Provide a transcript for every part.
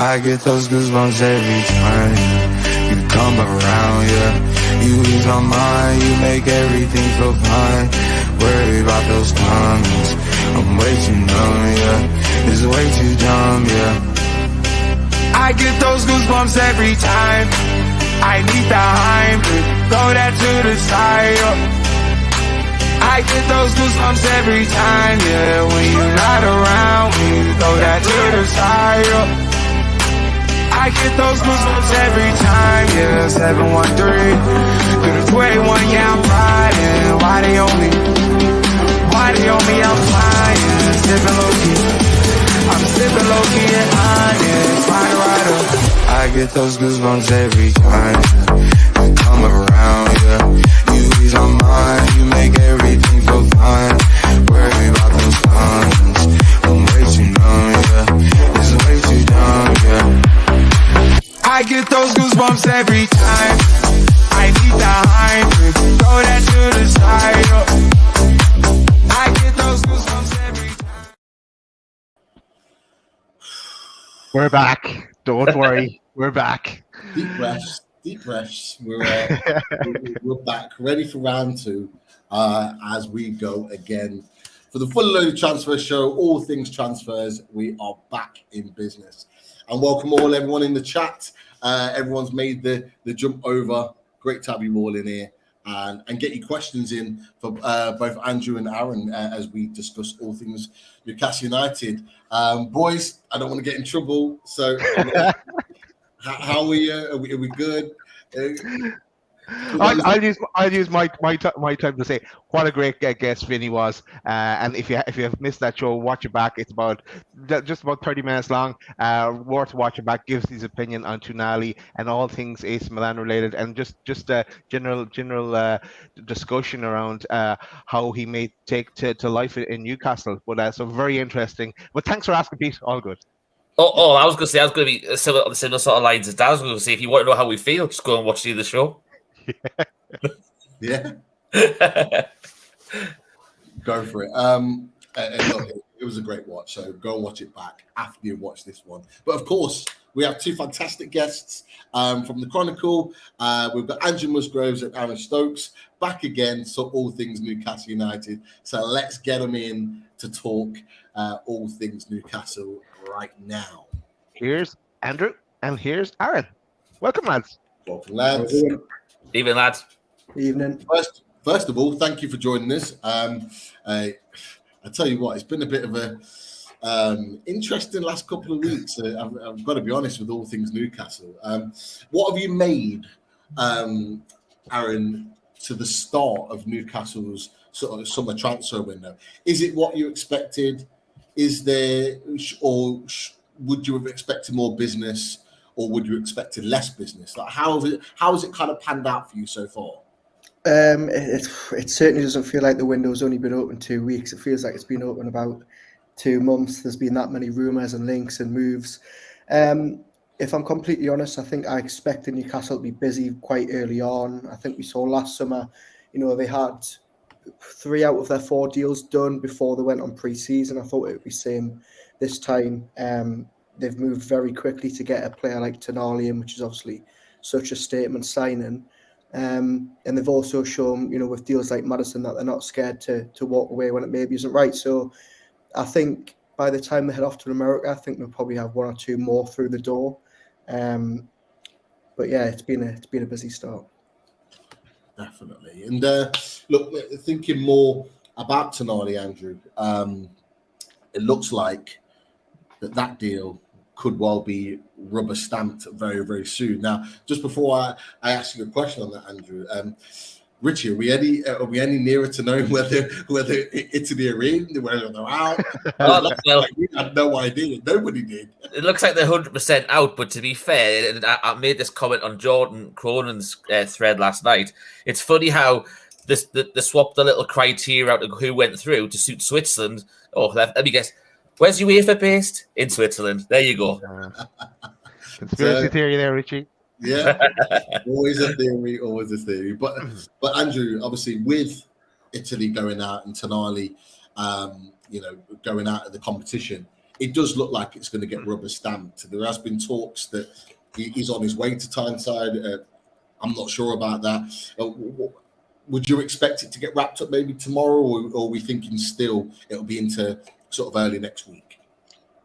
I get those goosebumps every time you come around, yeah. You ease my mind, you make everything feel fine. Worry about those comments, I'm way too numb, yeah. It's way too dumb, yeah. I get those goosebumps every time I need the Heimlich, throw that to the side, yeah. I get those goosebumps every time, yeah. When you're not around, when you throw that to the side, yeah. I get those goosebumps every time, yeah. 713 through the 281, yeah, I'm riding. Why they on me? I'm flying, sipping low key. I'm sipping low key and honest, flying rider. I get those goosebumps every time you come around, yeah. You ease my mind, you make everything feel fine. Worry about those comments, I'm way too numb, yeah. It's way too dumb, yeah. I get those goosebumps every time I need the Heimlich, throw that to the side, oh. I get those goosebumps every time. We're back. Don't worry. We're back. Deep breaths. We're back, ready for round two as we go again. For the Full Loaded Transfer Show, all things transfers, we are back in business. And welcome everyone in the chat. Everyone's made the jump over. Great to have you all in here and get your questions in for both Andrew and Aaron as we discuss all things Newcastle United. Boys, I don't want to get in trouble, so how are we? Are we good? I'll use my time to say what a great guest Vinny was, and if you have missed that show, watch it back. It's just about 30 minutes long. Worth watching back. Gives his opinion on Tonali and all things AC Milan related, and just a general discussion around how he may take to life in Newcastle. But so very interesting. But thanks for asking, Pete. All good. Oh, I was going to be similar sort of lines as Dan. I was going to say, if you want to know how we feel, just go and watch the show. Yeah. Go for it. Look, it was a great watch, so go and watch it back after you watch this one. But of course, we have two fantastic guests from the Chronicle. We've got Andrew Musgrove and Aaron Stokes back again, so all things Newcastle United. So let's get them in to talk all things Newcastle right now. Here's Andrew and here's Aaron. Welcome, lads. Welcome, lads. Evening, lads. Evening. First of all, thank you for joining us. I tell you what, it's been a bit of a interesting last couple of weeks. I've got to be honest with all things Newcastle. What have you made, Aaron, to the start of Newcastle's sort of summer transfer window? Is it what you expected? Is there, or would you have expected more business, or would you have expected less business? Like how has it kind of panned out for you so far? It certainly doesn't feel like the window's only been open 2 weeks. It feels like it's been open about 2 months. There's been that many rumours and links and moves. If I'm completely honest, I think I expected Newcastle to be busy quite early on. I think we saw last summer, they had 3 out of their 4 deals done before they went on pre-season. I thought it would be same this time. They've moved very quickly to get a player like Tonali in, which is obviously such a statement signing. And they've also shown, with deals like Maddison, that they're not scared to walk away when it maybe isn't right. So I think by the time they head off to America, I think they'll probably have 1 or 2 more through the door. But yeah, it's been a busy start. Definitely. And look, thinking more about Tonali, Andrew, it looks like that deal could well be rubber stamped very, very soon. Now, just before I ask you a question on that, Andrew, Richie, are we any nearer to knowing whether Italy are in, whether they're out? We had no idea. Nobody did. It looks like they're 100% out, but to be fair, I made this comment on Jordan Cronin's thread last night. It's funny how they swapped the little criteria out of who went through to suit Switzerland. Oh, let me guess. Where's UEFA based? In Switzerland. There you go. Conspiracy theory there, Richie. Yeah, always a theory. But Andrew, obviously, with Italy going out and Tonali, going out of the competition, it does look like it's going to get rubber stamped. There has been talks that he's on his way to Tyneside. I'm not sure about that. Would you expect it to get wrapped up maybe tomorrow, or are we thinking still it'll be into sort of early next week?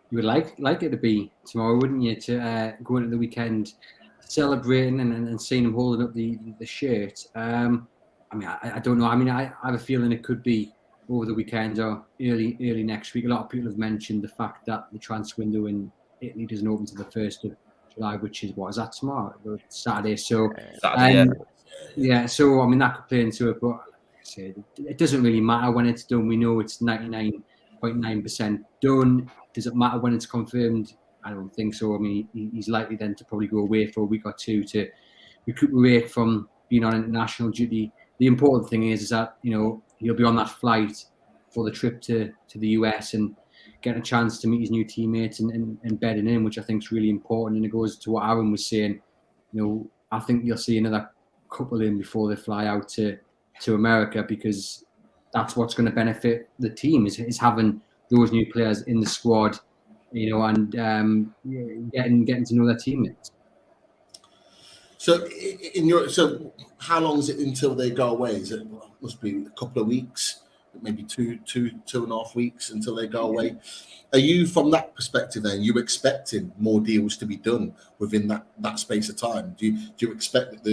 You would like it to be tomorrow, wouldn't you? To go into the weekend celebrating and seeing him holding up the shirt. I mean, I don't know. I mean, I have a feeling it could be over the weekend or early next week. A lot of people have mentioned the fact that the transfer window in Italy doesn't open to the 1st of July, which is tomorrow? Saturday. So Saturday, yeah. So I mean, that could play into it, but like I said, it doesn't really matter when it's done. We know it's 99.9% done. Does it matter when it's confirmed? I don't think so. I mean, he's likely then to probably go away for a week or two to recuperate from being on international duty. The important thing is that, you know, he'll be on that flight for the trip to the US and getting a chance to meet his new teammates and bedding in, which I think is really important. And it goes to what Aaron was saying. You know, I think you'll see another couple in before they fly out to America, because that's what's going to benefit the team is having those new players in the squad, you know, and getting to know their teammates. So, so how long is it until they go away? Is it must be a couple of weeks, maybe two and a half weeks until they go away? Are you, from that perspective, then you expecting more deals to be done within that space of time? Do you expect that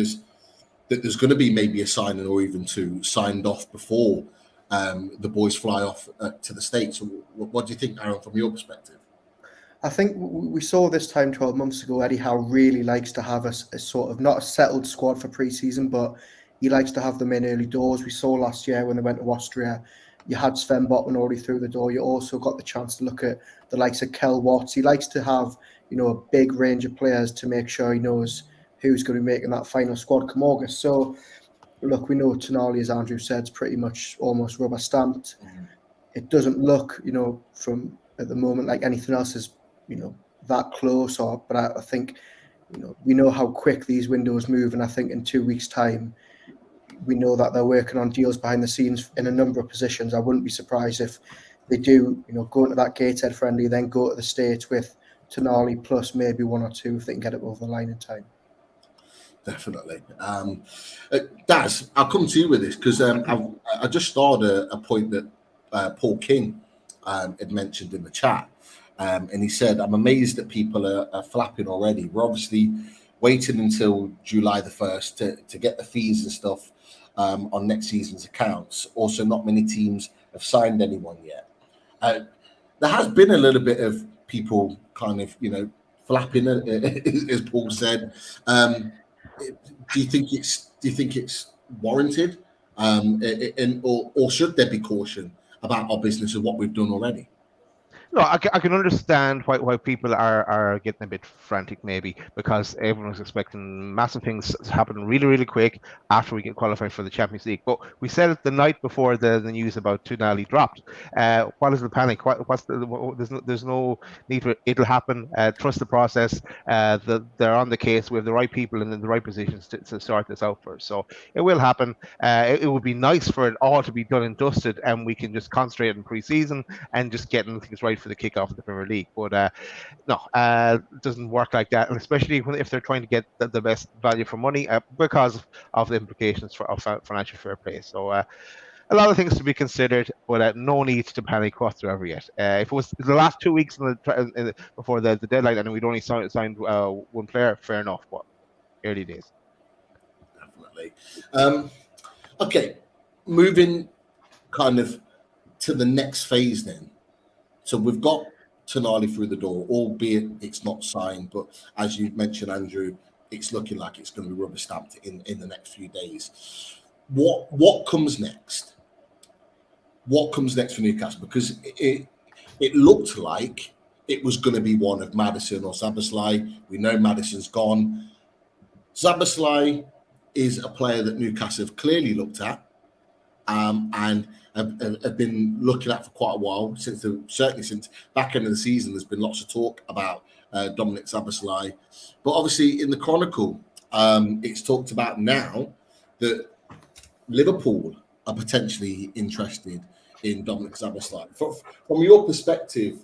there's going to be maybe a signing or even two signed off before the boys fly off to the States? What do you think, Aaron, from your perspective? I think we saw this time 12 months ago, Eddie Howe really likes to have a sort of, not a settled squad for pre-season, but he likes to have them in early doors. We saw last year when they went to Austria, you had Sven Botman already through the door. You also got the chance to look at the likes of Kel Watts. He likes to have, you know, a big range of players to make sure he knows who's going to be making that final squad come August. So, look, we know Tonali, as Andrew said, is pretty much almost rubber stamped. It doesn't look, you know, from at the moment like anything else is, you know, that close. But I think, you know, we know how quick these windows move, and I think in 2 weeks' time, we know that they're working on deals behind the scenes in a number of positions. I wouldn't be surprised if they do, you know, go into that Gateshead friendly, then go to the States with Tonali plus maybe one or two if they can get it over the line in time. Definitely. Daz, I'll come to you with this because I just started a point that Paul King had mentioned in the chat. And he said, I'm amazed that people are flapping already. We're obviously waiting until July the 1st to get the fees and stuff on next season's accounts. Also, not many teams have signed anyone yet. There has been a little bit of people kind of, you know, flapping, as Paul said. Do you think it's warranted, or should there be caution about our business and what we've done already? No, I can understand why people are getting a bit frantic, maybe because everyone was expecting massive things to happen really, really quick after we get qualified for the Champions League. But we said it the night before the news about Tonali dropped. What is the panic? There's no need for it. It'll happen. Trust the process. They're on the case. We have the right people in the right positions to sort this out first. So it will happen. It would be nice for it all to be done and dusted, and we can just concentrate on pre-season and just getting things right for the kickoff of the Premier League. But no, it doesn't work like that, and especially if they're trying to get the best value for money because of the implications of financial fair play. So a lot of things to be considered, but no need to panic whatsoever yet. If it was the last 2 weeks before the deadline and we'd only signed one player, fair enough, but early days. Definitely. Okay, moving kind of to the next phase then. So we've got Tonali through the door, albeit it's not signed, but as you mentioned, Andrew, it's looking like it's going to be rubber stamped in the next few days. What comes next? What comes next for Newcastle? Because it looked like it was going to be one of Maddison or Szoboszlai. We know Maddison's gone. Szoboszlai is a player that Newcastle have clearly looked at and have been looking at for quite a while, certainly since back end of the season. There's been lots of talk about Dominic Szoboszlai, but obviously in the Chronicle, it's talked about now that Liverpool are potentially interested in Dominic Szoboszlai. From your perspective,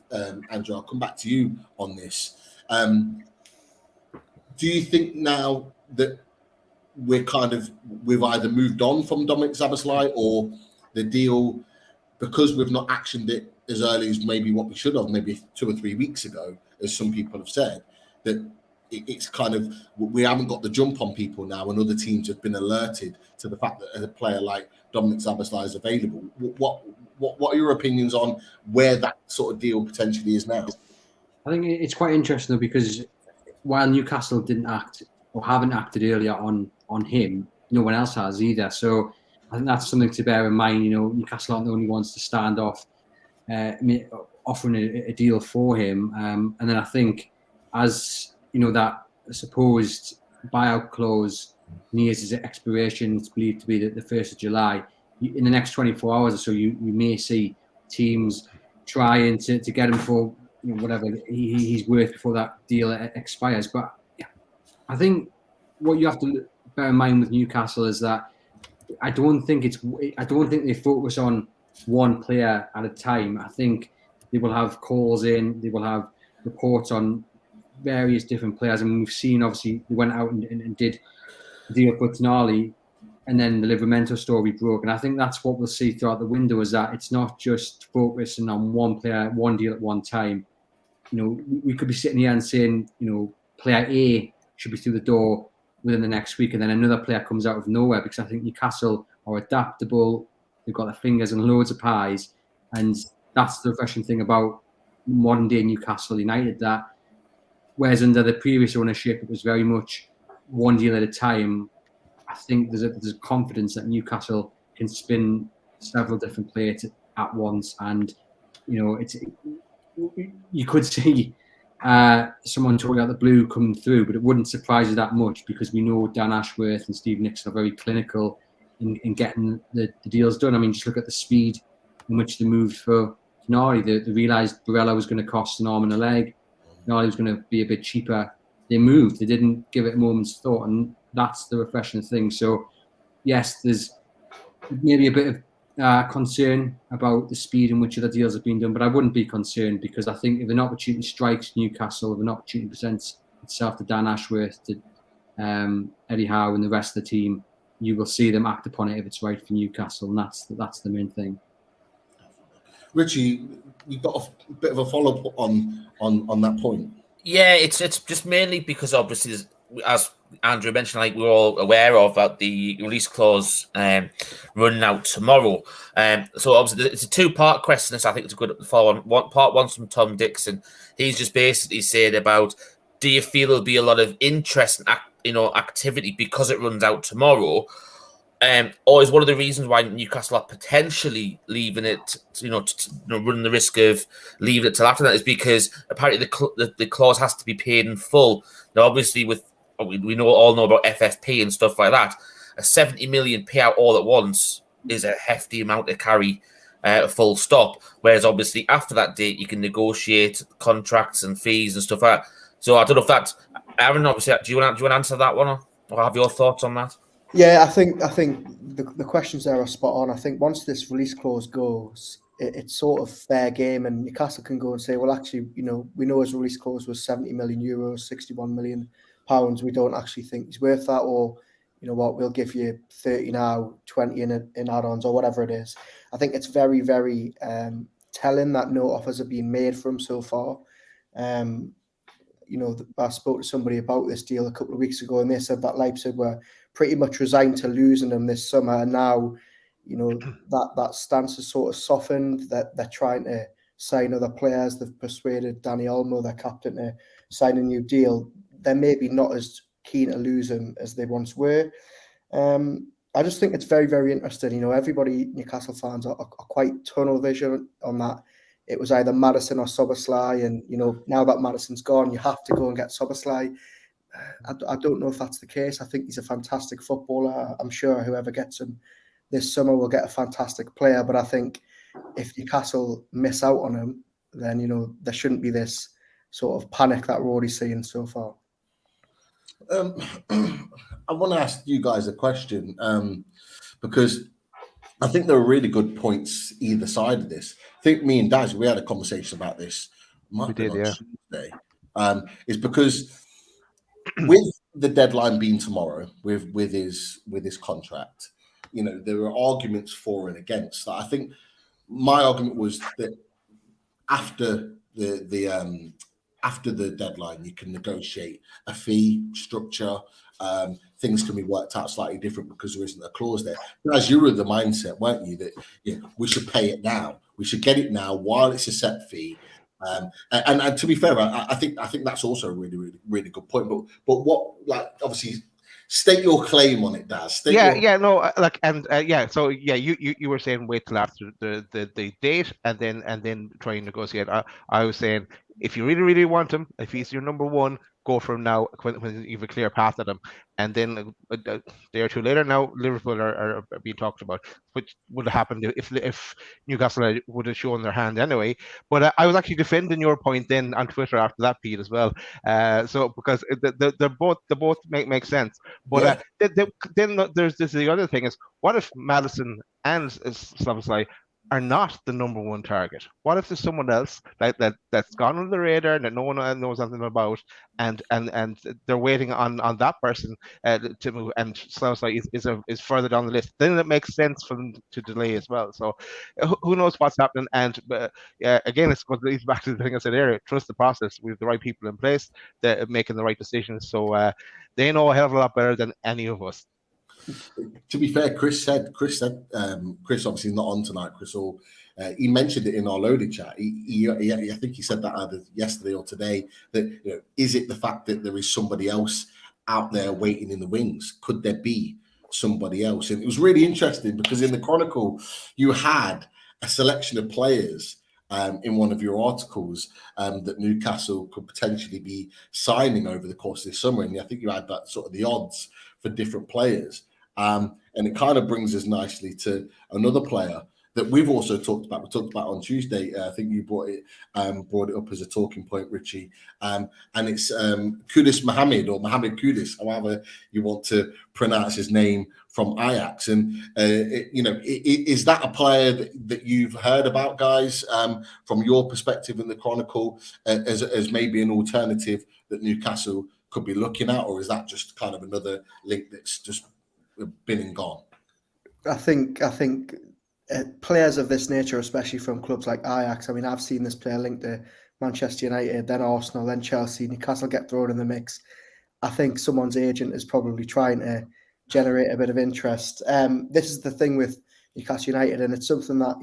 Andrew, I'll come back to you on this. Do you think now that we've either moved on from Dominic Szoboszlai, or the deal, because we've not actioned it as early as maybe what we should have, maybe 2 or 3 weeks ago, as some people have said, that it's kind of, we haven't got the jump on people now, and other teams have been alerted to the fact that a player like Dominic Szoboszlai is available. What are your opinions on where that sort of deal potentially is now? I think it's quite interesting though, because while Newcastle didn't act or haven't acted earlier on him, no one else has either. So I think that's something to bear in mind. Newcastle aren't the only ones to stand off offering a deal for him. And then I think, as that supposed buyout clause nears its expiration, it's believed to be the 1st of July. In the next 24 hours or so, you may see teams trying to get him for whatever he's worth before that deal expires. But yeah, I think what you have to bear in mind with Newcastle is that I don't think they focus on one player at a time. I think they will have calls in, they will have reports on various different players, and we've seen, obviously, they went out and did the deal for Tonali, and then the Livramento story broke. And I think that's what we'll see throughout the window, is that it's not just focusing on one player, one deal at one time. We could be sitting here and saying, player A should be through the door within the next week, and then another player comes out of nowhere, because I think Newcastle are adaptable. They've got their fingers in loads of pies, and that's the refreshing thing about modern day Newcastle United, that whereas under the previous ownership it was very much one deal at a time, I think there's a confidence that Newcastle can spin several different plates at once, and you could see someone talking out the blue coming through, but it wouldn't surprise you that much, because we know Dan Ashworth and Steve Nixon are very clinical in getting the deals done. I mean, just look at the speed in which they moved for Tonali. They realised Barella was going to cost an arm and a leg. Tonali was going to be a bit cheaper. They moved. They didn't give it a moment's thought, and that's the refreshing thing. So, yes, there's maybe a bit of concern about the speed in which other deals have been done, but I wouldn't be concerned, because I think if an opportunity strikes Newcastle, if an opportunity presents itself to Dan Ashworth, to Eddie Howe and the rest of the team, you will see them act upon it if it's right for Newcastle, and that's the main thing. Richie, you've got a bit of a follow-up on that point. Yeah, it's just mainly because, obviously, as Andrew mentioned, like we're all aware of, that the release clause running out tomorrow. So obviously it's a 2-part question. So I think it's a good follow on. Part one's from Tom Dixon. He's just basically saying about, do you feel there'll be a lot of interest and activity because it runs out tomorrow? Or is one of the reasons why Newcastle are potentially leaving it, running the risk of leaving it till after that, is because apparently the clause has to be paid in full. Now, obviously, we all know about FFP and stuff like that. A 70 million payout all at once is a hefty amount to carry, full stop. Whereas, obviously, after that date, you can negotiate contracts and fees and stuff like that. So I don't know if that's Aaron. Obviously, do you want to answer that one, or have your thoughts on that? Yeah, I think the questions there are spot on. I think once this release clause goes, it's sort of fair game, and Newcastle can go and say, well, actually, we know his release clause was 70 million euros, 61 million pounds. We don't actually think he's worth that, or what, we'll give you 30 now, 20 in add-ons, or whatever it is. I think it's very, very telling that no offers have been made for him so far. I spoke to somebody about this deal a couple of weeks ago, and they said that Leipzig were pretty much resigned to losing him this summer, and now that stance has sort of softened, that they're trying to sign other players. They've persuaded Dani Olmo, their captain, to sign a new deal. They're maybe not as keen to lose him as they once were. I just think it's very, very interesting. Everybody, Newcastle fans, are quite tunnel vision on that. It was either Maddison or Szoboszlai, and now that Maddison's gone, you have to go and get Szoboszlai. I don't know if that's the case. I think he's a fantastic footballer. I'm sure whoever gets him this summer will get a fantastic player. But I think if Newcastle miss out on him, then there shouldn't be this sort of panic that we're already seeing so far. I want to ask you guys a question, because I think there are really good points either side of this. I think me and Daz, we had a conversation about this. We did, yeah. Tuesday. Is because with the deadline being tomorrow, with his contract, there are arguments for and against. I think my argument was that after the deadline, you can negotiate a fee structure. Things can be worked out slightly different because there isn't a clause there. But as you were of the mindset, weren't you, that we should pay it now. We should get it now while it's a set fee. And to be fair, I think that's also a really, really, really good point. But what, obviously, state your claim on it, Daz. So you were saying wait till after the date and then try and negotiate. I was saying if you really, really want him, if he's your number one, go for him now when you have a clear path at him. And then a day or two later, now Liverpool are being talked about, which would have happened if Newcastle would have shown their hand anyway. But I was actually defending your point then on Twitter after that, Pete, as well. So because they both make sense. But then there's the other thing is, what if Maddison and Szoboszlai are not the number one target? What if there's someone else that's gone under the radar that no one knows anything about, and they're waiting on that person to move, and Szoboszlai is further down the list? Then it makes sense for them to delay as well. So who knows what's happening? And again, it's going to lead back to the thing I said earlier: trust the process. We have the right people in place that are making the right decisions. So they know a hell of a lot better than any of us. To be fair, Chris said, Chris obviously not on tonight, Chris, he mentioned it in our loaded chat. I think he said that either yesterday or today, that is it the fact that there is somebody else out there waiting in the wings? Could there be somebody else? And it was really interesting because in the Chronicle, you had a selection of players in one of your articles that Newcastle could potentially be signing over the course of this summer. And I think you had that sort of the odds for different players. And it kind of brings us nicely to another player that we've also talked about. We talked about on Tuesday. I think you brought it up as a talking point, Richie. And it's Kudus Mohamed, or Mohamed Kudus, however you want to pronounce his name, from Ajax. And is that a player that you've heard about, guys, from your perspective in the Chronicle, as maybe an alternative that Newcastle could be looking at, or is that just kind of another link that's just been and gone? I think players of this nature, especially from clubs like Ajax, I mean, I've seen this player linked to Manchester United, then Arsenal, then Chelsea, Newcastle get thrown in the mix. I think someone's agent is probably trying to generate a bit of interest. This is the thing with Newcastle United, and it's something that,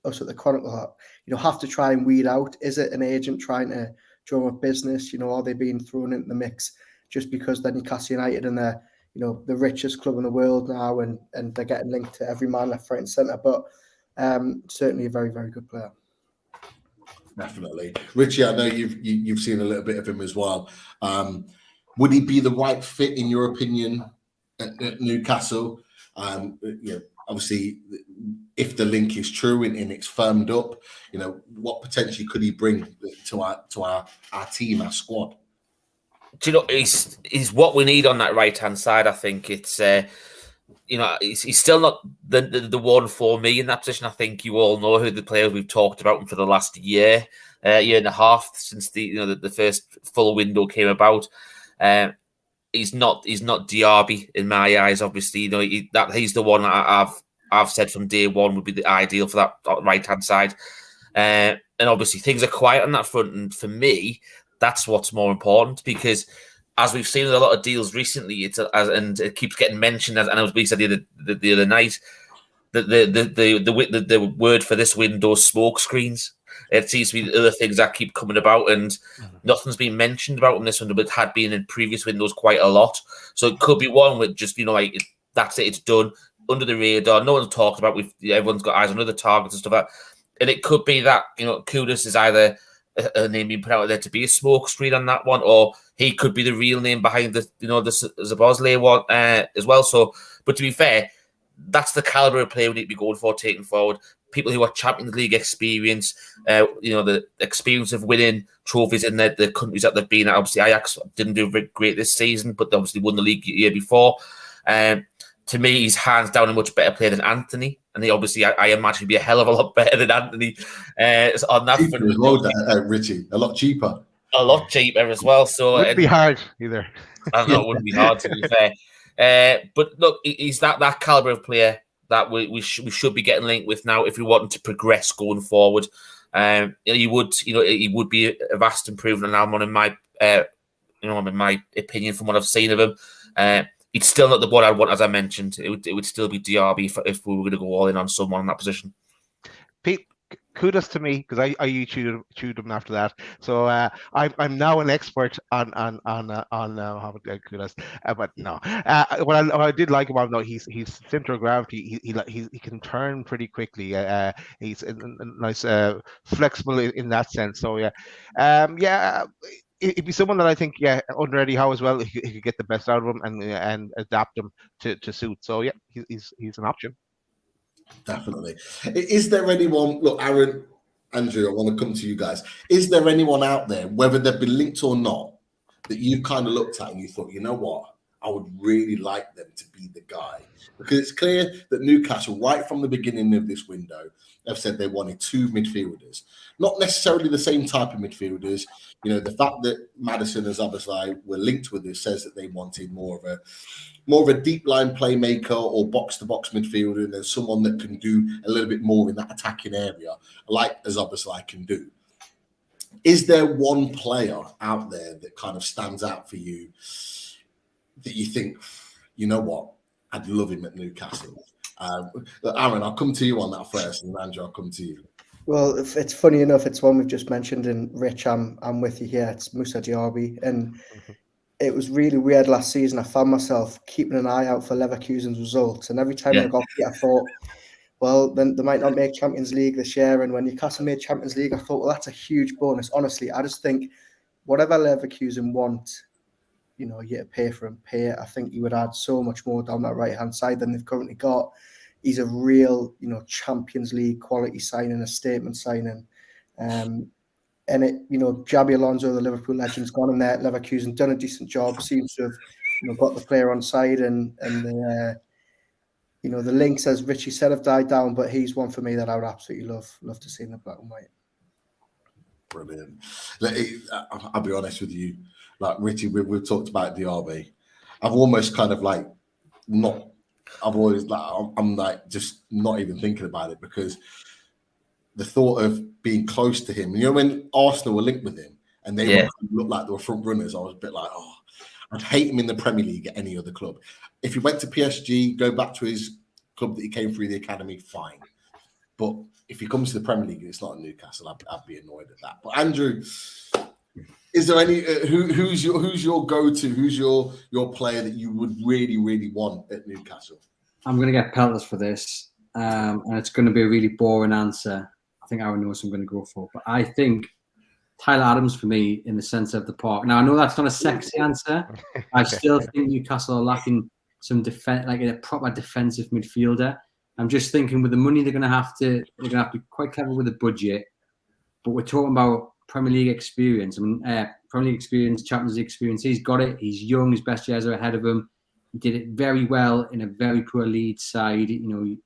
us at the Chronicle, have to try and weed out. Is it an agent trying to drum up business? Are they being thrown into the mix just because they're Newcastle United and they're the richest club in the world now, and they're getting linked to every man left, right and centre? But certainly a very, very good player. Definitely. Richie, I know you've seen a little bit of him as well. Would he be the right fit, in your opinion, at Newcastle? Obviously, if the link is true and it's firmed up, what potentially could he bring to our team, our squad? Do you know, he's what we need on that right-hand side. I think it's, he's still not the one for me in that position. I think you all know who the players we've talked about for the last year and a half since the first full window came about. He's not Diaby in my eyes. Obviously, he's the one I've said from day one would be the ideal for that right-hand side. And obviously, things are quiet on that front. And for me, that's what's more important, because as we've seen with a lot of deals recently, and it keeps getting mentioned, and as we said the other night, the word for this window is smoke screens. It seems to be other things that keep coming about, and nothing's been mentioned about in this window, but had been in previous windows quite a lot. So it could be one with just that's it, it's done under the radar. No one's talked about. Everyone's got eyes on other targets and stuff like that. And it could be that Kudus is either a name being put out there to be a smoke screen on that one, or he could be the real name behind the Szoboszlai one as well. So, but to be fair, that's the caliber of player we need to be going for, taking forward. People who are Champions League experience, the experience of winning trophies in the countries that they've been at. Obviously, Ajax didn't do great this season, but they obviously won the league the year before. To to me, he's hands down a much better player than Anthony. And he obviously, I imagine, be a hell of a lot better than Anthony on that Cheaper front. as well, Richie. A lot cheaper. A lot cheaper as well. So Wouldn't be hard either. I know it wouldn't be hard, to be fair. But look, he's that caliber of player that we should be getting linked with now if we want him to progress going forward. He would be a vast improvement on Almond in my in my opinion from what I've seen of him. It's still not the one I want, as I mentioned. It would still be DRB if we were going to go all in on someone in that position. Pete, kudos to me because I chewed him after that. So I'm now an expert on kudos. But no, what I did like about him, though, he's center of gravity. He can turn pretty quickly. He's nice, flexible in that sense. So yeah. It'd be someone that I think, under Eddie Howe as well, he could get the best out of him and adapt him to suit. So yeah, he's an option. Definitely. Is there anyone? Look, Aaron, Andrew, I want to come to you guys. Is there anyone out there, whether they've been linked or not, that you've kind of looked at and you thought, you know what, I would really like them to be the guy? Because it's clear that Newcastle, right from the beginning of this window, have said they wanted 2 midfielders. Not necessarily the same type of midfielders. You know, the fact that Maddison and Szoboszlai were linked with this says that they wanted more of a deep line playmaker or box-to-box midfielder, and then someone that can do a little bit more in that attacking area, like Szoboszlai can do. Is there one player out there that kind of stands out for you that you think, you know what, I'd love him at Newcastle? Aaron, I'll come to you on that first, and Andrew, I'll come to you. Well, it's funny enough, it's one we've just mentioned, and Rich, I'm with you here. It's Moussa Diaby, and it was really weird last season. I found myself keeping an eye out for Leverkusen's results, and every time I got it, I thought, well, then they might not make Champions League this year. And when Newcastle made Champions League, I thought, well, that's a huge bonus. Honestly, I just think whatever Leverkusen want, you to pay for him, pay. I think he would add so much more down that right-hand side than they've currently got. He's a real, Champions League quality signing, a statement signing. And Xabi Alonso, the Liverpool legend's gone in there at Leverkusen, done a decent job, seems to have, got the player on side, and the links, as Richie said, have died down, but he's one for me that I would absolutely love to see in the black and white. Brilliant. I'll be honest with you, like Richie, we've talked about Diaby. I've almost kind of like not. I've always I'm like just not even thinking about it, because the thought of being close to him, when Arsenal were linked with him and they looked like they were front runners, I was a bit like, I'd hate him in the Premier League at any other club. If he went to PSG, go back to his club that he came through the academy, fine. But if he comes to the Premier League and it's not in Newcastle, I'd be annoyed at that. But Andrew, is there any who's your go-to? Who's your player that you would really, really want at Newcastle? I'm going to get pelters for this, and it's going to be a really boring answer. I think Aaron knows who I'm going to go for, but I think Tyler Adams for me in the centre of the park. Now I know that's not a sexy answer. I still think Newcastle are lacking some defense, like a proper defensive midfielder. I'm just thinking with the money they're going to have to be quite clever with the budget. But we're talking about Premier League experience. I mean, Premier League experience, Champions League experience. He's got it. He's young. His best years are ahead of him. He did it very well in a very poor Leeds side. He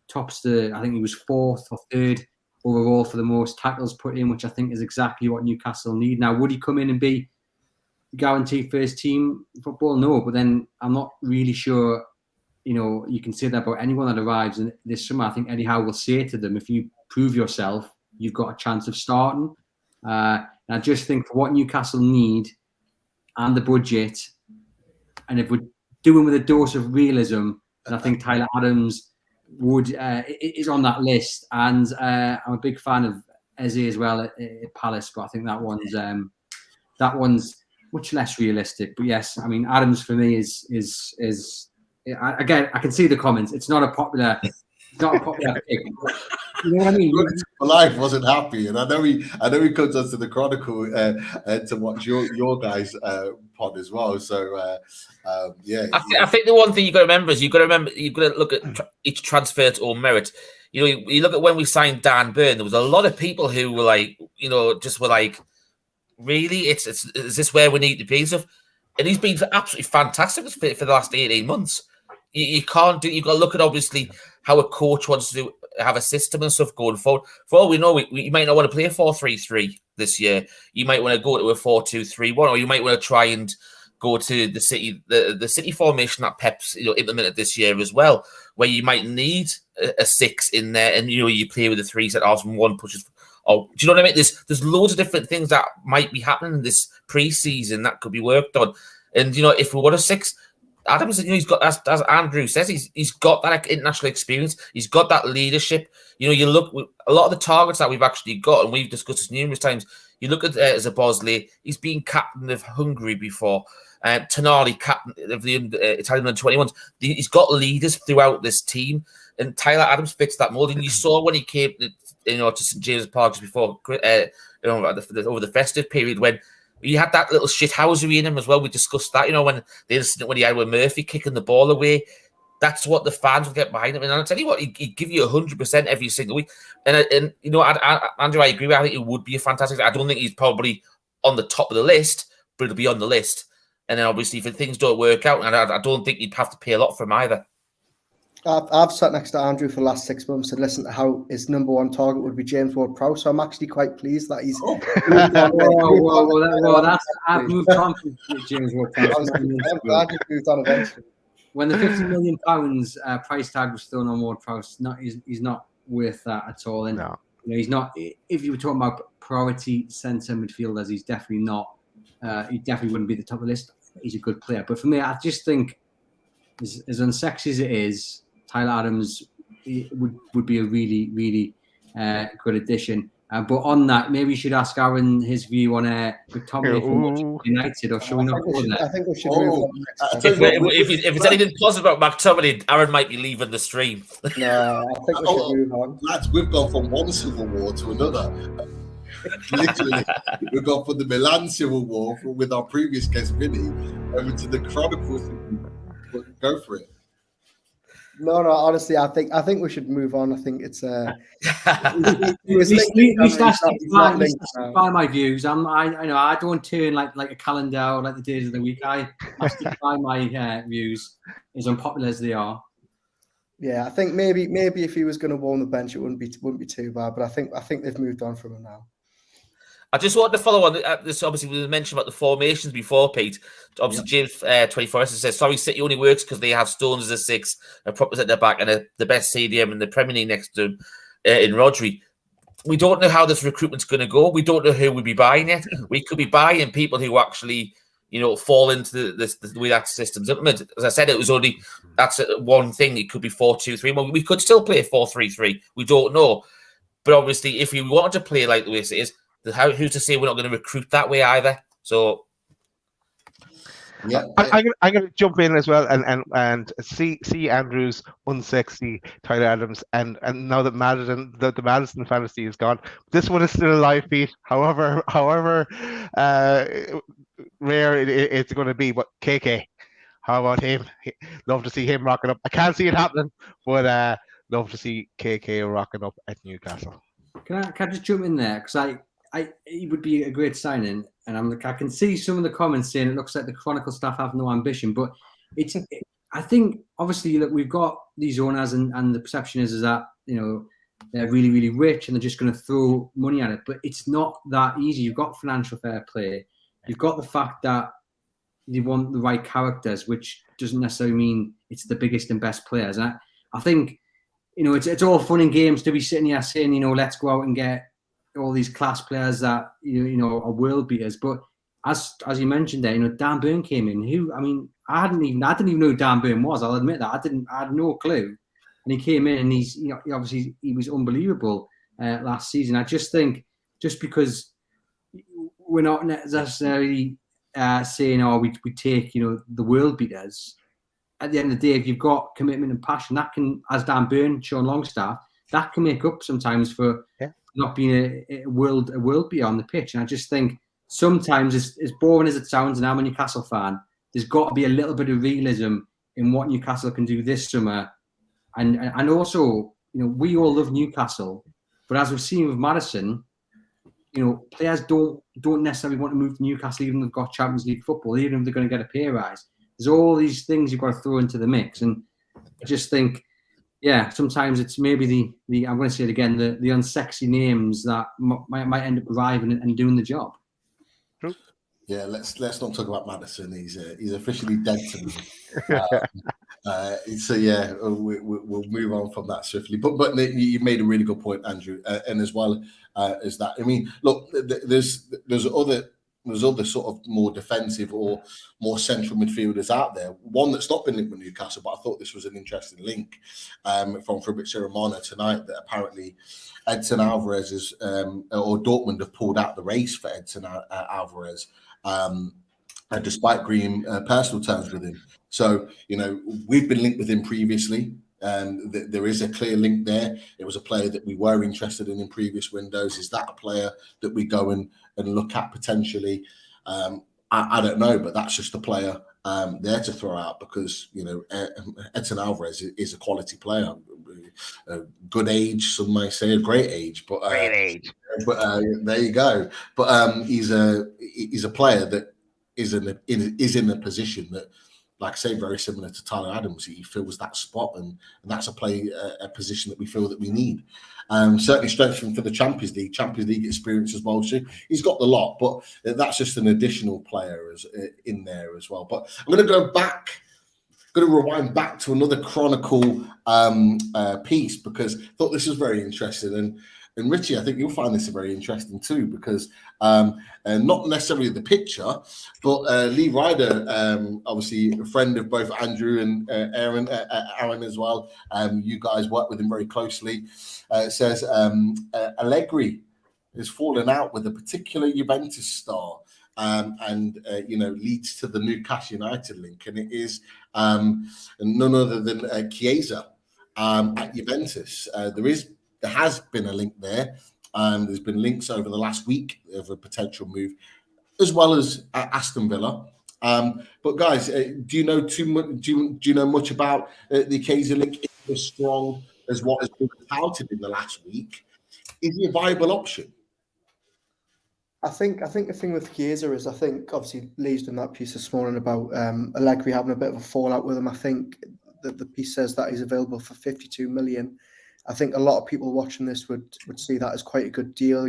tops I think he was 4th or 3rd overall for the most tackles put in, which I think is exactly what Newcastle need. Now, would he come in and be guaranteed first team football? No, but then I'm not really sure. You can say that about anyone that arrives in this summer. I think Eddie Howe will say to them, if you prove yourself, you've got a chance of starting. And I just think for what Newcastle need and the budget, and if we're doing with a dose of realism, then I think Tyler Adams is on that list. And I'm a big fan of Eze as well at Palace, but I think that one's much less realistic. But yes, I mean Adams for me is again, I can see the comments. It's not a popular pick. You know what I mean? Life wasn't happy, and I know he comes onto the Chronicle to watch your guys' pod as well. So I think the one thing you got to remember is you've got to look at each transfer its own merit. You look at when we signed Dan Burn, there was a lot of people who were like, really, is this where we need to be? And he's been absolutely fantastic for the last 18 months. you can't do. You've got to look at obviously how a coach wants to have a system and stuff going forward. For all we know, you might not want to play a 4-3-3 this year. You might want to go to a 4-2-3-1, or you might want to try and go to the city formation that Pep's implemented this year as well, where you might need a 6 in there, and you play with the 3 set halves and 1 pushes. Oh, do you know what I mean? There's loads of different things that might be happening in this pre-season that could be worked on, and if we want a 6. Adams, he's got, as Andrew says, he's got that international experience. He's got that leadership. You look a lot of the targets that we've actually got, and we've discussed this numerous times. You look at Zaboslai. He's been captain of Hungary before. Tonali, captain of the Italian under-21s. He's got leaders throughout this team, and Tyler Adams fits that mold. And you saw when he came, to St James Park before, over the festive period when. He had that little shithousery in him as well. We discussed that, when the incident when he had with Murphy kicking the ball away. That's what the fans will get behind him. And I'll tell you what, he'd give you 100% every single week. And Andrew, I agree with you. I think it would be a fantastic. I don't think he's probably on the top of the list, but it'll be on the list. And then obviously, if things don't work out, and I don't think you'd have to pay a lot for him either. I've sat next to Andrew for the last 6 months and listened to how his number 1 target would be James Ward-Prowse. So I'm actually quite pleased that he's. I've moved on from James Ward-Prowse. I'm glad you moved on eventually. When the £50 million price tag was thrown on Ward-Prowse, he's not worth that at all. And he's not. If you were talking about priority centre midfielders, he's definitely not. He definitely wouldn't be at the top of the list. He's a good player, but for me, I just think as unsexy as it is. Tyler Adams would be a really, really good addition. But on that, maybe we should ask Aaron his view on McTominay from United, or should we not go there? I think we should move on. If it's anything positive about McTominay, Aaron might be leaving the stream. No, I think we should move on. Lads, we've gone from one civil war to another. Literally, we've gone from the Milan Civil War with our previous guest, Vinny, over to the Chronicle. Go for it. No, honestly, I think we should move on. I think it's by my views. I don't turn like a calendar or like the days of the week. I stick by my views, as unpopular as they are. Yeah, I think maybe if he was going to warm the bench, it wouldn't be too bad. But I think they've moved on from him now. I just wanted to follow on this. Obviously, we mentioned about the formations before, Pete. Obviously, James 24 says, sorry, City only works because they have Stones as a 6, a proper at their back, and the best CDM in the Premier League next to him in Rodri. We don't know how this recruitment's going to go. We don't know who we'll be buying yet. We could be buying people who actually, fall into the way that system's implemented. As I said, that's one thing. It could be 4-2-3. Well, we could still play 4-3-3. We don't know. But obviously, if we wanted to play like the way it is, who's to say we're not going to recruit that way either? So, yeah, I'm going to jump in as well and see Andrew's unsexy Tyler Adams, and now that the Madison fantasy is gone, this one is still a live feed. However rare it's going to be. But KK, how about him? Love to see him rocking up. I can't see it happening, but love to see KK rocking up at Newcastle. Can I just jump in there, because he would be a great signing, and I can see some of the comments saying it looks like the Chronicle staff have no ambition, but I think obviously that we've got these owners, and the perception is that they're really, really rich and they're just going to throw money at it, but it's not that easy. You've got financial fair play, you've got the fact that you want the right characters, which doesn't necessarily mean it's the biggest and best players. And I think it's all fun and games to be sitting here saying let's go out and get all these class players that are world beaters, but as you mentioned there, Dan Burn came in. I didn't even know who Dan Burn was. I'll admit that I had no clue, and he came in and he's obviously he was unbelievable last season. I just think just because we're not necessarily saying we take the world beaters, at the end of the day, if you've got commitment and passion, that can, as Dan Burn, Sean Longstaff, that can make up sometimes for not being a world beater on the pitch. And I just think sometimes, as boring as it sounds, and I'm a Newcastle fan, there's got to be a little bit of realism in what Newcastle can do this summer. And also, we all love Newcastle, but as we've seen with Madison, players don't necessarily want to move to Newcastle even if they've got Champions League football, even if they're going to get a pay rise. There's all these things you've got to throw into the mix. And I just think, yeah, sometimes it's maybe the I'm going to say it again, the unsexy names that might end up arriving and doing the job. True. Yeah, let's not talk about Maddison. He's officially dead to me. So yeah, we'll move on from that swiftly. But you made a really good point, Andrew, and as well as that, I mean, look, there's other sort of more defensive or more central midfielders out there. One that's not been linked with Newcastle, but I thought this was an interesting link from Fabrizio Romano tonight, that apparently Edson Alvarez is, or Dortmund have pulled out the race for Edson Alvarez, despite agreeing personal terms with him. So, we've been linked with him previously. There is a clear link there. It was a player that we were interested in previous windows. Is that a player that we go and look at potentially? I don't know, but that's just a player there to throw out, because Edson Alvarez is a quality player, a good age, some might say a great age, but Great age. But there you go. But he's a player that is in a position that, like I say, very similar to Tyler Adams. He fills that spot, and that's a position that we feel that we need. Certainly strengthened for the Champions League experience as well. So he's got the lot, but that's just an additional player in there as well. But I'm going to rewind back to another Chronicle piece, because I thought this was very interesting. And Richie, I think you'll find this very interesting too, because not necessarily the picture, but Lee Ryder, obviously a friend of both Andrew and Aaron as well. You guys work with him very closely. Says Allegri has fallen out with a particular Juventus star, and leads to the Newcastle United link, and it is none other than Chiesa at Juventus. There has been a link there. There's been links over the last week of a potential move, as well as Aston Villa. But guys, do you know too much? Do you know much about the Chiesa link? Is it as strong as what has been touted in the last week? Is he a viable option? I think the thing with Chiesa is, I think obviously Lee's done that piece this morning about Allegri having a bit of a fallout with him. I think that the piece says that he's available for 52 million. I think a lot of people watching this would see that as quite a good deal,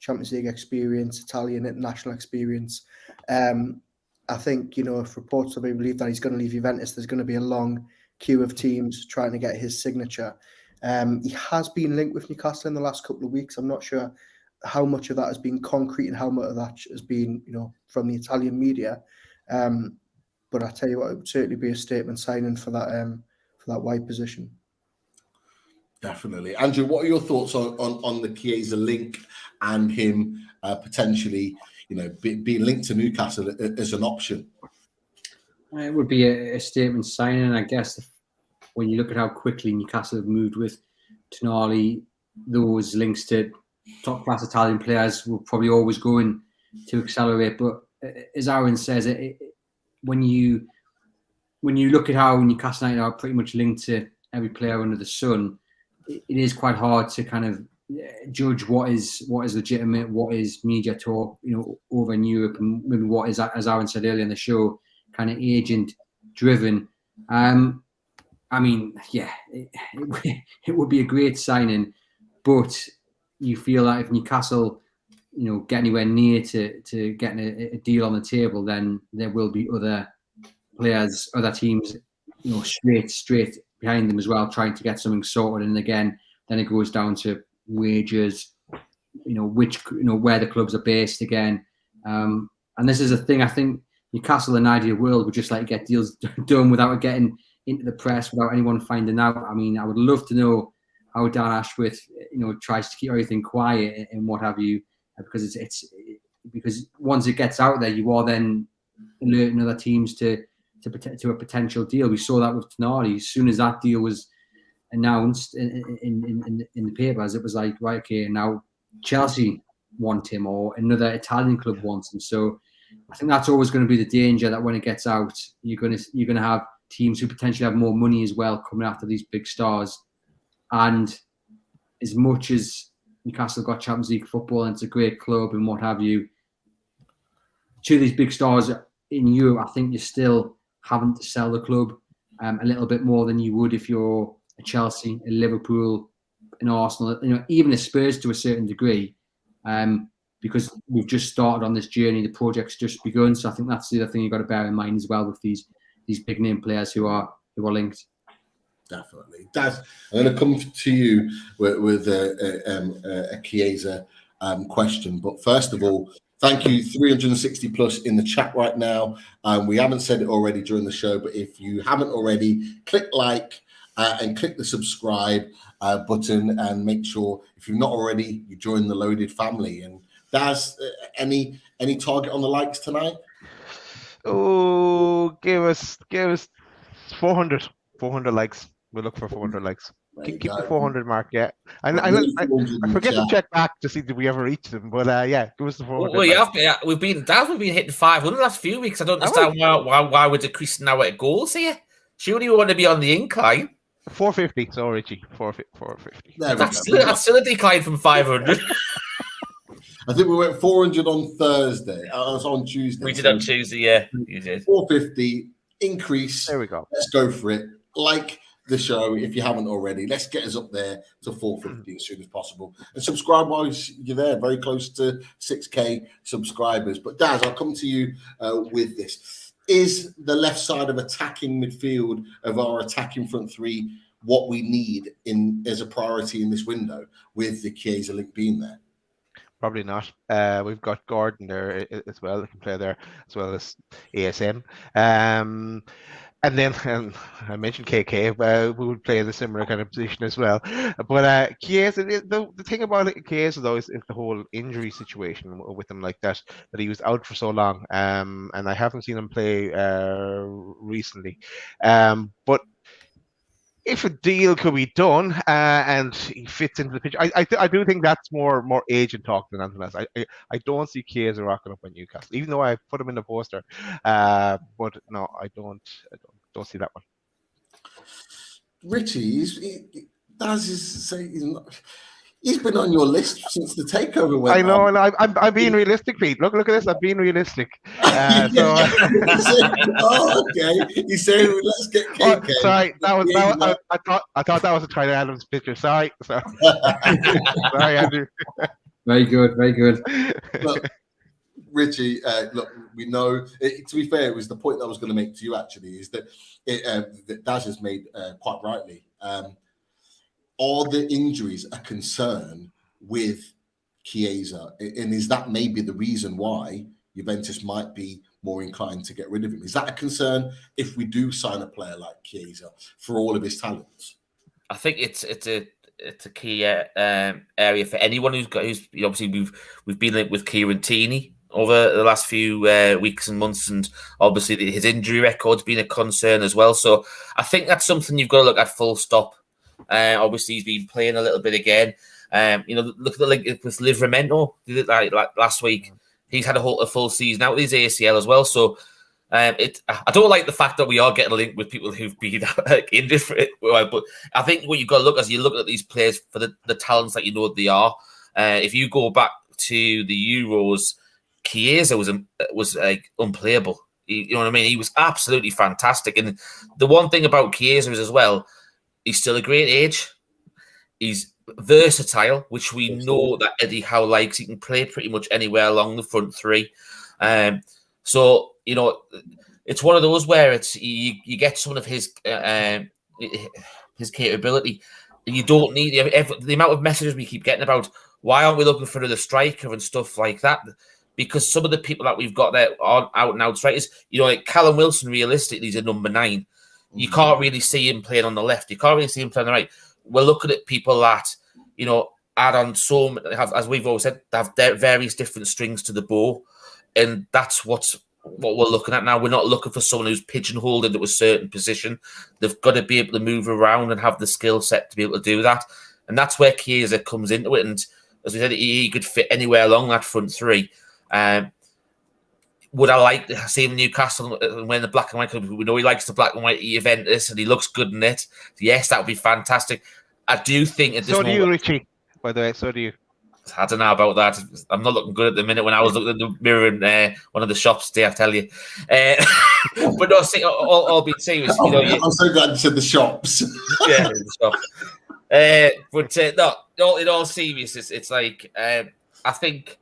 Champions League experience, Italian international experience. I think, if reports are being believed that he's going to leave Juventus, there's going to be a long queue of teams trying to get his signature. He has been linked with Newcastle in the last couple of weeks. I'm not sure how much of that has been concrete and how much of that has been, from the Italian media. But I tell you what, it would certainly be a statement signing for that wide position. Definitely. Andrew, what are your thoughts on the Chiesa link and him potentially, being linked to Newcastle as an option? It would be a statement signing, I guess. When you look at how quickly Newcastle have moved with Tonali, those links to top-class Italian players will probably always going to accelerate. But as Aaron says, when you look at how Newcastle United are pretty much linked to every player under the sun, it is quite hard to kind of judge what is legitimate, what is media talk, over in Europe, and maybe what is, as Aaron said earlier in the show, kind of agent driven. I mean, yeah, it would be a great signing, but you feel like if Newcastle, get anywhere near to getting a deal on the table, then there will be other players, other teams, straight behind them as well, trying to get something sorted. And again, then it goes down to wages, where the clubs are based again. And this is a thing, I think Newcastle, in an ideal world, would just like to get deals done without it getting into the press, without anyone finding out. I mean, I would love to know how Dan Ashworth, tries to keep everything quiet and what have you, because because once it gets out there, you are then alerting other teams to a potential deal. We saw that with Tonali. As soon as that deal was announced in the papers, it was like, right, okay, now Chelsea want him or another Italian club wants him. So I think that's always going to be the danger, that when it gets out, you're going to have teams who potentially have more money as well coming after these big stars. And as much as Newcastle got Champions League football and it's a great club and what have you, to these big stars in Europe, I think you're still having to sell the club a little bit more than you would if you're a Chelsea, a Liverpool, an Arsenal, even a Spurs to a certain degree, because we've just started on this journey. The project's just begun. So I think that's the other thing you've got to bear in mind as well with these big name players who are linked. Definitely. Daz, I'm going to come to you with a Chiesa question. But first of all, thank you, 360 plus in the chat right now. We haven't said it already during the show, but if you haven't already, click like and click the subscribe button, and make sure, if you've not already, you join the Loaded family. And Daz, any target on the likes tonight? Oh, give us 400 likes. We'll look for 400 likes. Keep the 400 mark, yeah. I forget to check back to see did we ever reach them, but yeah, give us the 400. Well, we've been hitting 500 the last few weeks. I don't understand why we're decreasing now at goals here. Surely we want to be on the incline. 450. So Richie, 450. That's still a decline from 500. I think we went 400 on Thursday. On Tuesday. We did on Tuesday, yeah. You did. 450 increase. There we go. Let's go for it. Like the show if you haven't already. Let's get us up there to 450 as soon as possible. And subscribe while you're there. Very close to 6K subscribers. But Daz, I'll come to you with this. Is the left side of attacking midfield of our attacking front three what we need as a priority in this window, with the Chiesa link being there? Probably not. We've got Gordon there as well that can play there, as well as ASM. And then I mentioned KK, we would play in a similar kind of position as well. But Chiesa, the thing about Chiesa though is the whole injury situation with him like that he was out for so long. And I haven't seen him play recently. But if a deal could be done and he fits into the pitch, I do think that's more agent talk than anything else. I don't see Chiesa rocking up on Newcastle, even though I put him in the poster. But no, I don't see that one. Richie, he's been on your list since the takeover went I know, on. and I'm being realistic, Pete. Look at this. I'm being realistic. Okay. He's saying let's get KK. Oh, sorry, I thought that was a Tyler Adams picture. Sorry. Sorry, Andrew. Very good. Look, Richie, look, we know. To be fair, it was the point that I was going to make to you. Actually, is that that Daz has made quite rightly. Are the injuries a concern with Chiesa? And is that maybe the reason why Juventus might be more inclined to get rid of him? Is that a concern if we do sign a player like Chiesa for all of his talents? I think it's a key area for anyone who's obviously we've been linked with Kieran Tierney over the last few weeks and months, and obviously his injury record's been a concern as well. So I think that's something you've got to look at full stop. Obviously, he's been playing a little bit again. Look at the link with Livramento. Did it like last week. He's had a full season out with his ACL as well. So I don't like the fact that we are getting linked with people who've been injured for it. But I think what you've got to look at at these players for the talents that you know they are. If you go back to the Euros, Chiesa was like unplayable. You know what I mean? He was absolutely fantastic. And the one thing about Chiesa is as well, he's still a great age. He's versatile, which we know that Eddie Howe likes. He can play pretty much anywhere along the front three. So, it's one of those where it's you get some of his capability. You don't need the amount of messages we keep getting about why aren't we looking for another striker and stuff like that. Because some of the people that we've got there are out and out strikers. Like Callum Wilson, realistically, he's a number 9. You can't really see him playing on the left. You can't really see him playing on the right. We're looking at people that, add on as we've always said, they have various different strings to the bow. And that's what we're looking at now. We're not looking for someone who's pigeonholed into a certain position. They've got to be able to move around and have the skill set to be able to do that. And that's where Chiesa comes into it. And as we said, he could fit anywhere along that front three. Would I like to see him in Newcastle when the black and white? We know he likes the black and white Juventus and he looks good in it. Yes, that would be fantastic. I do think at this moment... So do you, Richie, by the way. So do you. I don't know about that. I'm not looking good at the minute. When I was looking in the mirror in one of the shops today, I tell you. but no, see, all being serious, you know, I'm so glad you said the shops. yeah, no, in all seriousness, it's like I think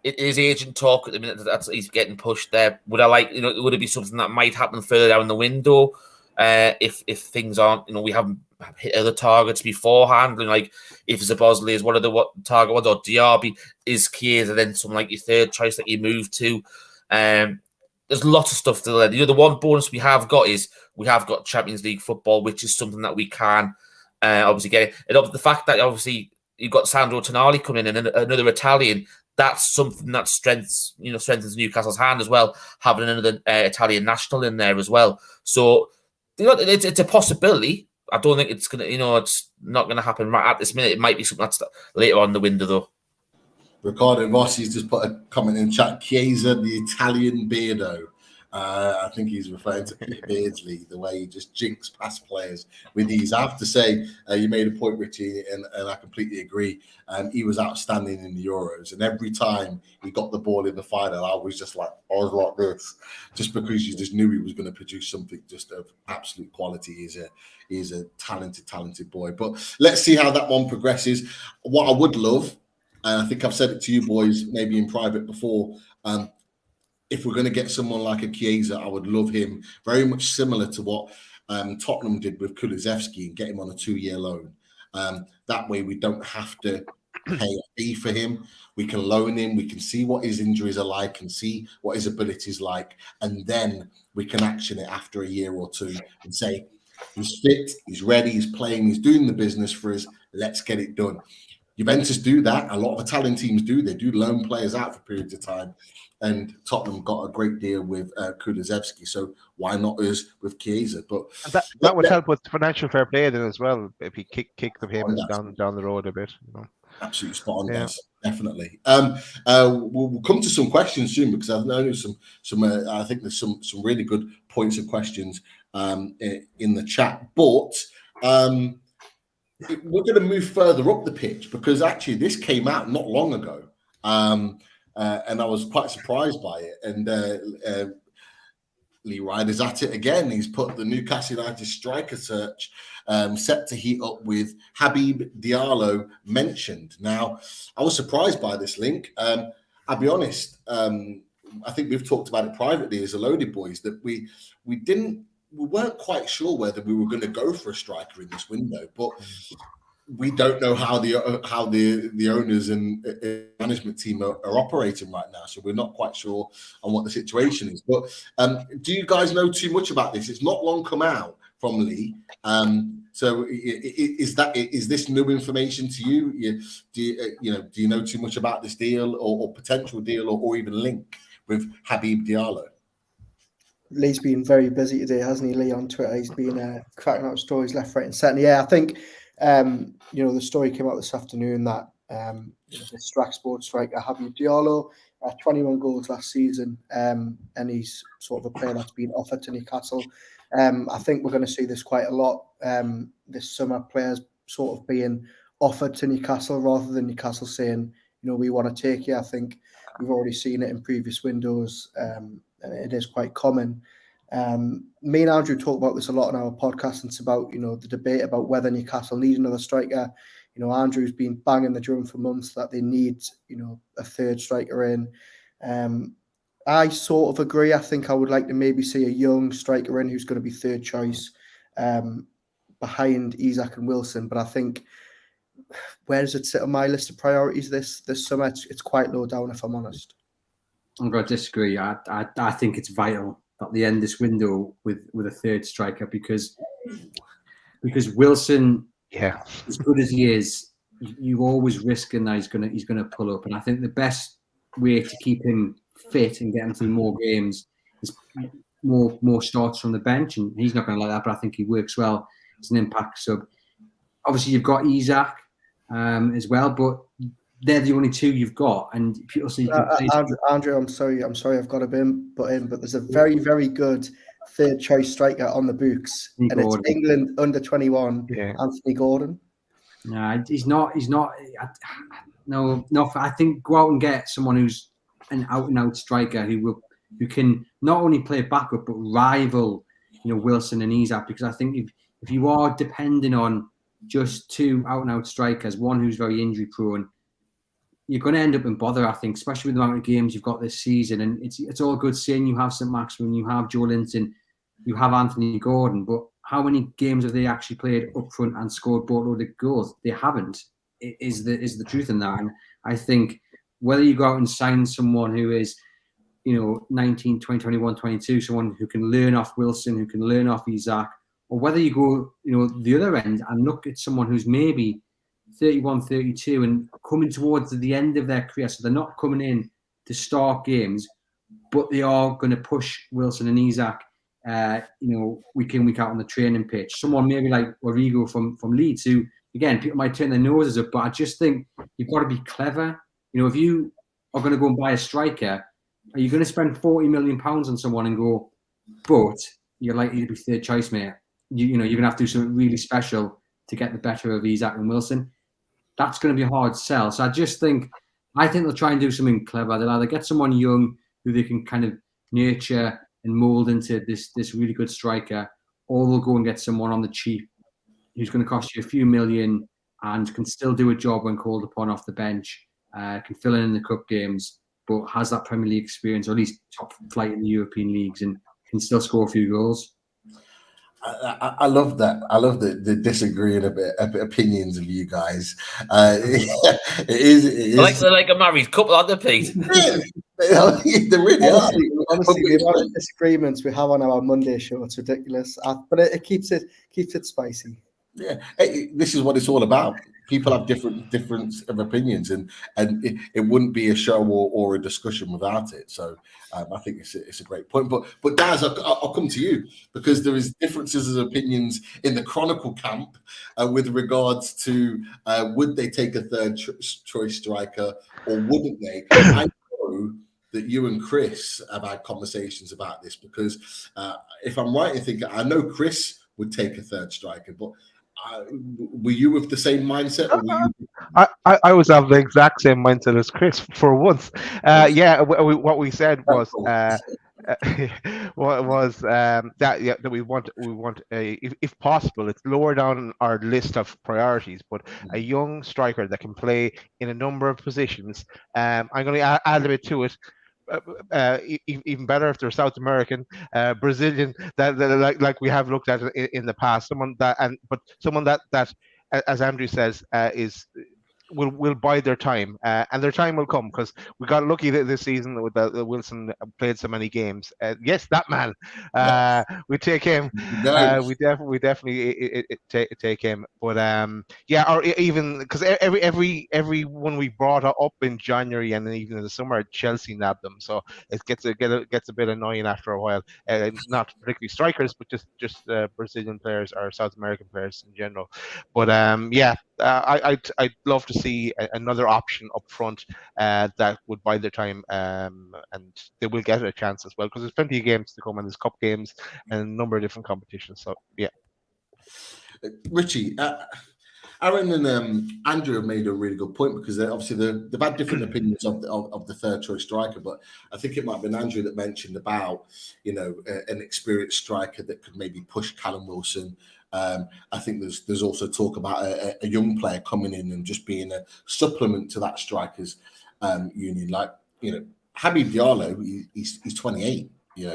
it is agent talk at the minute that he's getting pushed there. Would it be something that might happen further down the window if things aren't, we haven't hit other targets beforehand, and like if Zaboslai is one of the target ones, or Diaby is Chiesa, then something like your third choice that you move to. There's lots of stuff to learn. The one bonus we have got is we have got Champions League football, which is something that we can obviously get. And the fact that obviously you've got Sandro Tonali coming in and another Italian, that's something that strengthens Newcastle's hand as well, having another Italian national in there as well. So it's a possibility. I don't think it's gonna, it's not gonna happen right at this minute. It might be something that's later on in the window though. Ricardo Rossi's just put a comment in chat. Chiesa, the Italian beardo. I think he's referring to Beardsley, the way he just jinks past players with ease. I have to say, you made a point, Richie, and I completely agree. He was outstanding in the Euros, and every time he got the ball in the final, I was like this, just because you just knew he was going to produce something just of absolute quality. He's a talented boy. But let's see how that one progresses. What I would love, and I think I've said it to you boys maybe in private before, if we're going to get someone like a Chiesa, I would love him very much similar to what Tottenham did with Kulusevski and get him on a 2-year loan. That way we don't have to pay a fee for him. We can loan him. We can see what his injuries are like and see what his abilities like. And then we can action it after a year or two and say, he's fit, he's ready, he's playing, he's doing the business for us. Let's get it done. Juventus do that. A lot of Italian teams do. They do loan players out for periods of time. And Tottenham got a great deal with Kulusevski, so why not us with Chiesa? But that would help with financial fair play then as well, if he kick the payments down the road a bit. Absolutely spot on, guys. Definitely. We'll come to some questions soon, because I know I think there's some really good points and questions in the chat. But we're going to move further up the pitch, because actually this came out not long ago. And I was quite surprised by it. And Lee Ryder's at it again. He's put the Newcastle United striker search set to heat up with Habib Diallo mentioned. Now, I was surprised by this link. I'll be honest. I think we've talked about it privately as a Loaded Boys, that we weren't quite sure whether we were going to go for a striker in this window, but we don't know how the owners and management team are operating right now, so we're not quite sure on what the situation is. But do you guys know too much about this? It's not long come out from Lee. So is this new information to you? Do you know too much about this deal or potential deal or even link with Habib Diallo? Lee's been very busy today, hasn't he, Lee, on Twitter? He's been cracking out stories left, right, and centre. Yeah, I think. The story came out this afternoon that the Strack Sports striker Habib Diallo, 21 goals last season, and he's sort of a player that's been offered to Newcastle. I think we're going to see this quite a lot this summer, players sort of being offered to Newcastle rather than Newcastle saying, we want to take you. I think we've already seen it in previous windows, and it is quite common. Me and Andrew talk about this a lot on our podcast, and it's about the debate about whether Newcastle need another striker. Andrew's been banging the drum for months that they need a third striker in. I sort of agree. I think I would like to maybe see a young striker in who's going to be third choice behind Isak and Wilson. But I think, where does it sit on my list of priorities this summer? It's quite low down, if I'm honest. I'm going to disagree. I think it's vital at the end of this window with a third striker, because Wilson, as good as he is, you always risking that he's gonna pull up. And I think the best way to keep him fit and get him through more games is more starts from the bench. And he's not going to like that, but I think he works well as an impact sub. Obviously, you've got Isak as well, but they're the only two you've got, and people say Andrew, I'm sorry, I've got to put in, but there's a very, very good third choice striker on the books, and it's England under 21, Anthony Gordon. No, he's not. No. I think go out and get someone who's an out and out striker who will who can not only play backup but rival, Wilson and Isak. Because I think if you are depending on just two out-and-out strikers, one who's very injury-prone, you're going to end up in bother, I think, especially with the amount of games you've got this season. And it's all good saying you have St. Maximin, you have Joe Linton, you have Anthony Gordon, but how many games have they actually played up front and scored boatload of goals? They haven't. Is the truth in that? And I think whether you go out and sign someone who is, 19, 20, 21, 22, someone who can learn off Wilson, who can learn off Isak, or whether you go, the other end and look at someone who's maybe 31, 32 and coming towards the end of their career. So they're not coming in to start games, but they are going to push Wilson and Isak, week in, week out on the training pitch. Someone maybe like Origo from Leeds, who, again, people might turn their noses up, but I just think you've got to be clever. If you are going to go and buy a striker, are you going to spend £40 million on someone and go, but you're likely to be third choice, mate? You're going to have to do something really special to get the better of Isak and Wilson. That's going to be a hard sell. So I think they'll try and do something clever. They'll either get someone young who they can kind of nurture and mould into this really good striker, or they'll go and get someone on the cheap who's going to cost you a few million and can still do a job when called upon off the bench, can fill in the cup games, but has that Premier League experience, or at least top flight in the European leagues, and can still score a few goals. I love that. I love the disagreeing opinions of you guys. It is like a married couple, aren't they, Pete? They really are. Honestly, the amount of disagreements we have on our Monday show, it's ridiculous. But it keeps it spicy. Yeah, this is what it's all about. People have different of opinions, and it wouldn't be a show or a discussion without it. So I think it's a great point. But Daz, I'll come to you, because there is differences of opinions in the Chronicle camp with regards to would they take a third choice striker or wouldn't they? I know that you and Chris have had conversations about this, because if I'm right in thinking, I know Chris would take a third striker, but were you with the same mindset? Or were you... I was of the exact same mindset as Chris for once. What we said was that we want if possible, it's lower down our list of priorities, but a young striker that can play in a number of positions. I'm going to add a bit to it. Even better if they're South American, Brazilian, that like we have looked at in the past. Someone that, as Andrew says, will bide their time, and their time will come, because we got lucky this season with Wilson played so many games. Yes, that man, we take him. We definitely take him. But or even because every one we brought up in January and then even in the summer, Chelsea nabbed them. So it gets a bit annoying after a while. Not particularly strikers, but just Brazilian players or South American players in general. But I'd love to see another option up front that would bide their time, and they will get a chance as well, because there's plenty of games to come, and there's cup games and a number of different competitions. So yeah. Richie, Aaron and Andrew have made a really good point, because obviously they've had different opinions of the third choice striker, but I think it might have been Andrew that mentioned about an experienced striker that could maybe push Callum Wilson. I think there's also talk about a young player coming in and just being a supplement to that strikers union. Like, Habib Diallo, he's 28,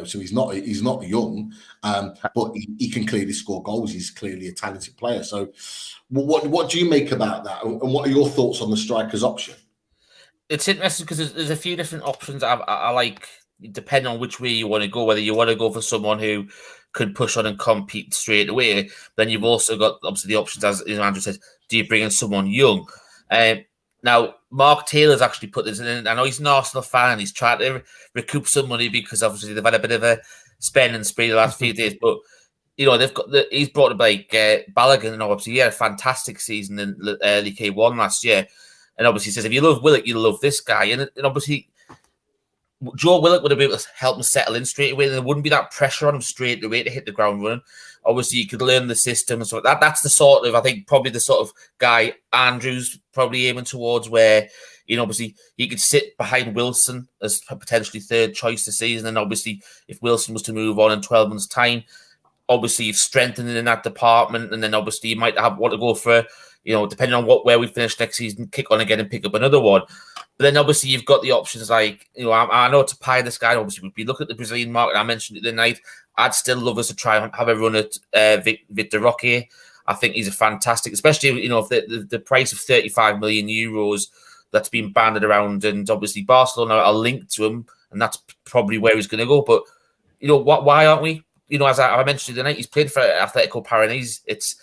so he's not young, but he can clearly score goals. He's clearly a talented player. So what do you make about that? And what are your thoughts on the strikers option? It's interesting because there's a few different options I like, depending on which way you want to go, whether you want to go for someone who could push on and compete straight away. Then you've also got obviously the options, as Andrew said, do you bring in someone young? Now, Mark Taylor's actually put this in. I know he's an Arsenal fan. He's trying to recoup some money because obviously they've had a bit of a spending spree the last few days. But he's brought up like Balogun, and obviously he had a fantastic season in League One last year. And obviously he says if you love Willock, you love this guy. And obviously Joe Willock would have been able to help him settle in straight away. And there wouldn't be that pressure on him straight away to hit the ground running. Obviously, you could learn the system and so that's the sort of, I think, probably the sort of guy Andrew's probably aiming towards, where, you know, obviously he could sit behind Wilson as potentially third choice this season. And obviously, if Wilson was to move on in 12 months' time, obviously you've strengthened in that department. And then obviously you might want to go for, you know, depending on where we finish next season, kick on again and pick up another one. But then obviously you've got the options like, you know, I know to pie this guy, obviously we'd be looking at the Brazilian market. I mentioned it the night. I'd still love us to try and have a run at Victor Roque. I think he's a fantastic, especially, you know, if the price of 35 million euros that's been banded around, and obviously Barcelona are linked to him, and that's probably where he's going to go. But, you know, why aren't we? You know, as I mentioned the night, he's played for Atletico Paranaense. It's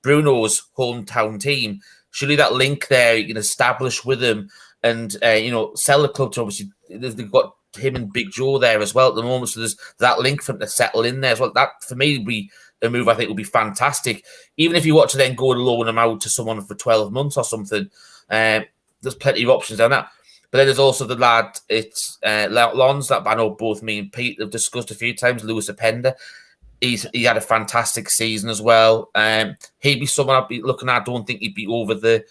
Bruno's hometown team. Surely that link there you can establish with him and, you know, sell the club to, obviously, they've got him and Big Joe there as well at the moment. So there's that link for him to settle in there as well. That, for me, would be a move I think would be fantastic. Even if you want to then go and loan him out to someone for 12 months or something, there's plenty of options on that. But then there's also the lad, it's Lons, that I know both me and Pete have discussed a few times, Lewis Openda. He had a fantastic season as well. He'd be someone I'd be looking at. I don't think he'd be over the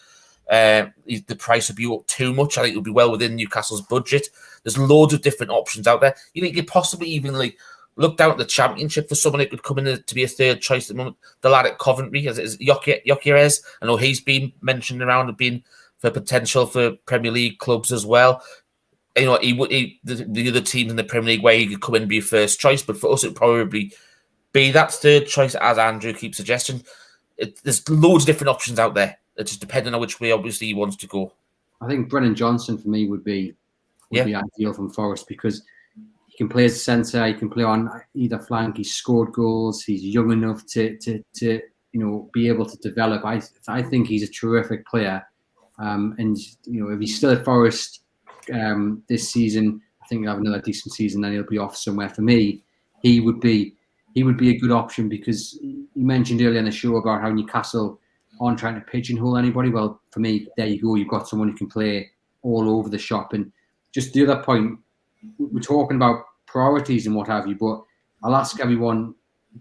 price would be up too much. I think it would be well within Newcastle's budget. There's loads of different options out there. You think you could possibly even like look down at the Championship for someone that could come in to be a third choice at the moment. The lad at Coventry is Gyökeres. I know he's been mentioned around and been for potential for Premier League clubs as well. You know, the other teams in the Premier League where he could come in and be first choice, but for us it would probably be that third choice, as Andrew keeps suggesting. There's loads of different options out there. It's just depending on which way, obviously, he wants to go. I think Brennan Johnson, for me, would be ideal from Forest, because he can play as a centre, he can play on either flank, he's scored goals, he's young enough to you know, be able to develop. I think he's a terrific player. And, you know, if he's still at Forest this season, I think he'll have another decent season, then he'll be off somewhere. For me, he would be a good option, because you mentioned earlier in the show about how Newcastle aren't trying to pigeonhole anybody. Well, for me, there you go. You've got someone who can play all over the shop. And just the other point, we're talking about priorities and what have you, but I'll ask everyone,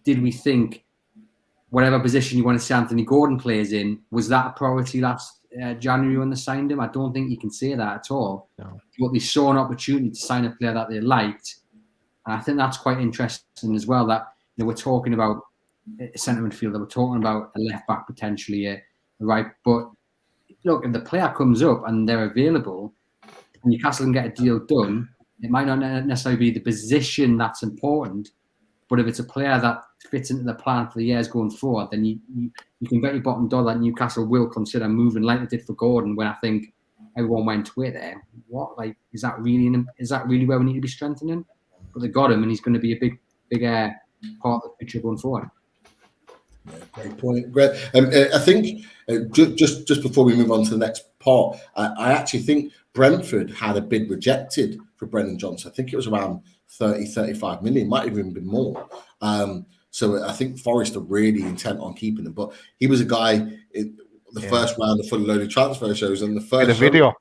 did we think whatever position you want to see Anthony Gordon plays in, was that a priority last January when they signed him? I don't think you can say that at all. No. But they saw an opportunity to sign a player that they liked. And I think that's quite interesting as well, that, you know, we're talking about a centre midfielder, we're talking about a left back potentially, right? But look, if the player comes up and they're available, and Newcastle can get a deal done, it might not necessarily be the position that's important, but if it's a player that fits into the plan for the years going forward, then you can bet your bottom dollar that Newcastle will consider moving like they did for Gordon, when I think everyone went, wait there, what? Like, is that really where we need to be strengthening? But they got him, and he's going to be a big part of the picture going forward. Yeah, great point, Greg. I think just before we move on to the next part, I actually think Brentford had a bid rejected for Brennan Johnson. I think it was around 35 million, might have even been more. So I think Forest are really intent on keeping him. But he was a guy in the first round of fully loaded transfer shows, and the first video.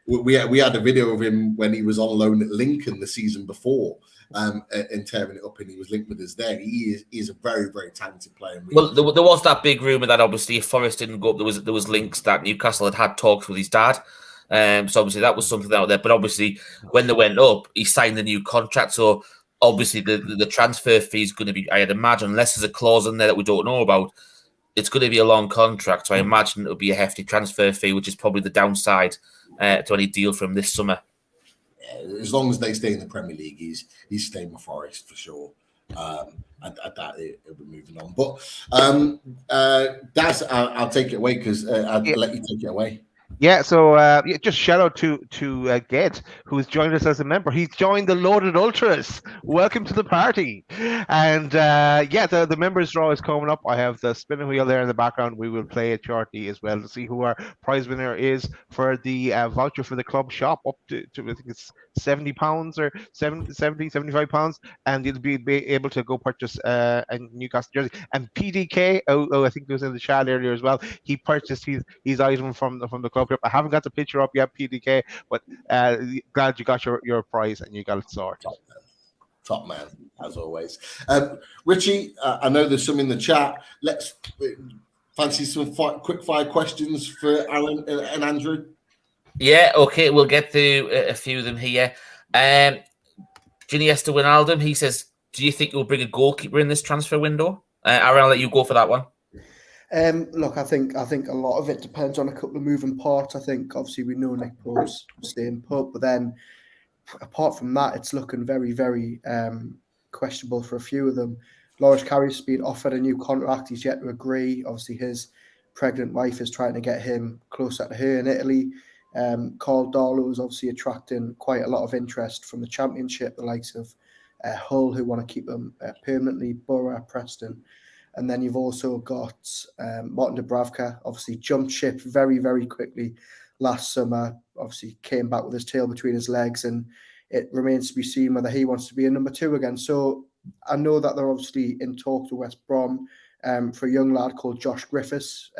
We had a video of him when he was on loan at Lincoln the season before, and tearing it up, and he was linked with us there. He is a very, very talented player. Well, there was that big rumour that obviously if Forest didn't go up, there was links that Newcastle had talks with his dad. So obviously that was something out there. But obviously when they went up, he signed the new contract. So obviously the transfer fee is going to be, I'd imagine, unless there's a clause in there that we don't know about, it's going to be a long contract. So I imagine it'll be a hefty transfer fee, which is probably the downside to any deal from this summer. As long as they stay in the Premier League, he's staying with Forest for sure. I doubt it'll be moving on. But Daz, I'll take it away, because I'll let you take it away. Yeah, so just shout out to Ged, who's joined us as a member. He's joined the Loaded Ultras. Welcome to the party. And the members draw is coming up. I have the spinning wheel there in the background. We will play it shortly as well to see who our prize winner is for the voucher for the club shop, up to I think it's £70 or 70, 75 pounds, and you'll be able to go purchase a Newcastle jersey. And PDK, I think it was in the chat earlier as well, he purchased his item from the club up here. I haven't got the picture up yet, PDK, but glad you got your prize and you got it sorted. Top man, as always. Richie, I know there's some in the chat. Let's fancy some quick fire questions for Aaron and Andrew. Yeah, okay, we'll get through a few of them here. Iniesta Wijnaldum, he says, do you think you'll bring a goalkeeper in this transfer window? Aaron, I'll let you go for that one. Look, I think a lot of it depends on a couple of moving parts. I think obviously we know Nick Pope's staying put, but then apart from that, it's looking very, very questionable for a few of them. Loris Karius has been offered a new contract. He's yet to agree. Obviously, his pregnant wife is trying to get him closer to her in Italy. Carl Darlow is obviously attracting quite a lot of interest from the Championship, the likes of Hull, who want to keep him permanently, Borough, Preston. And then you've also got Martin Dubravka, obviously jumped ship very, very quickly last summer, obviously came back with his tail between his legs, and it remains to be seen whether he wants to be a number 2 again. So I know that they're obviously in talks with West Brom for a young lad called Josh Griffiths.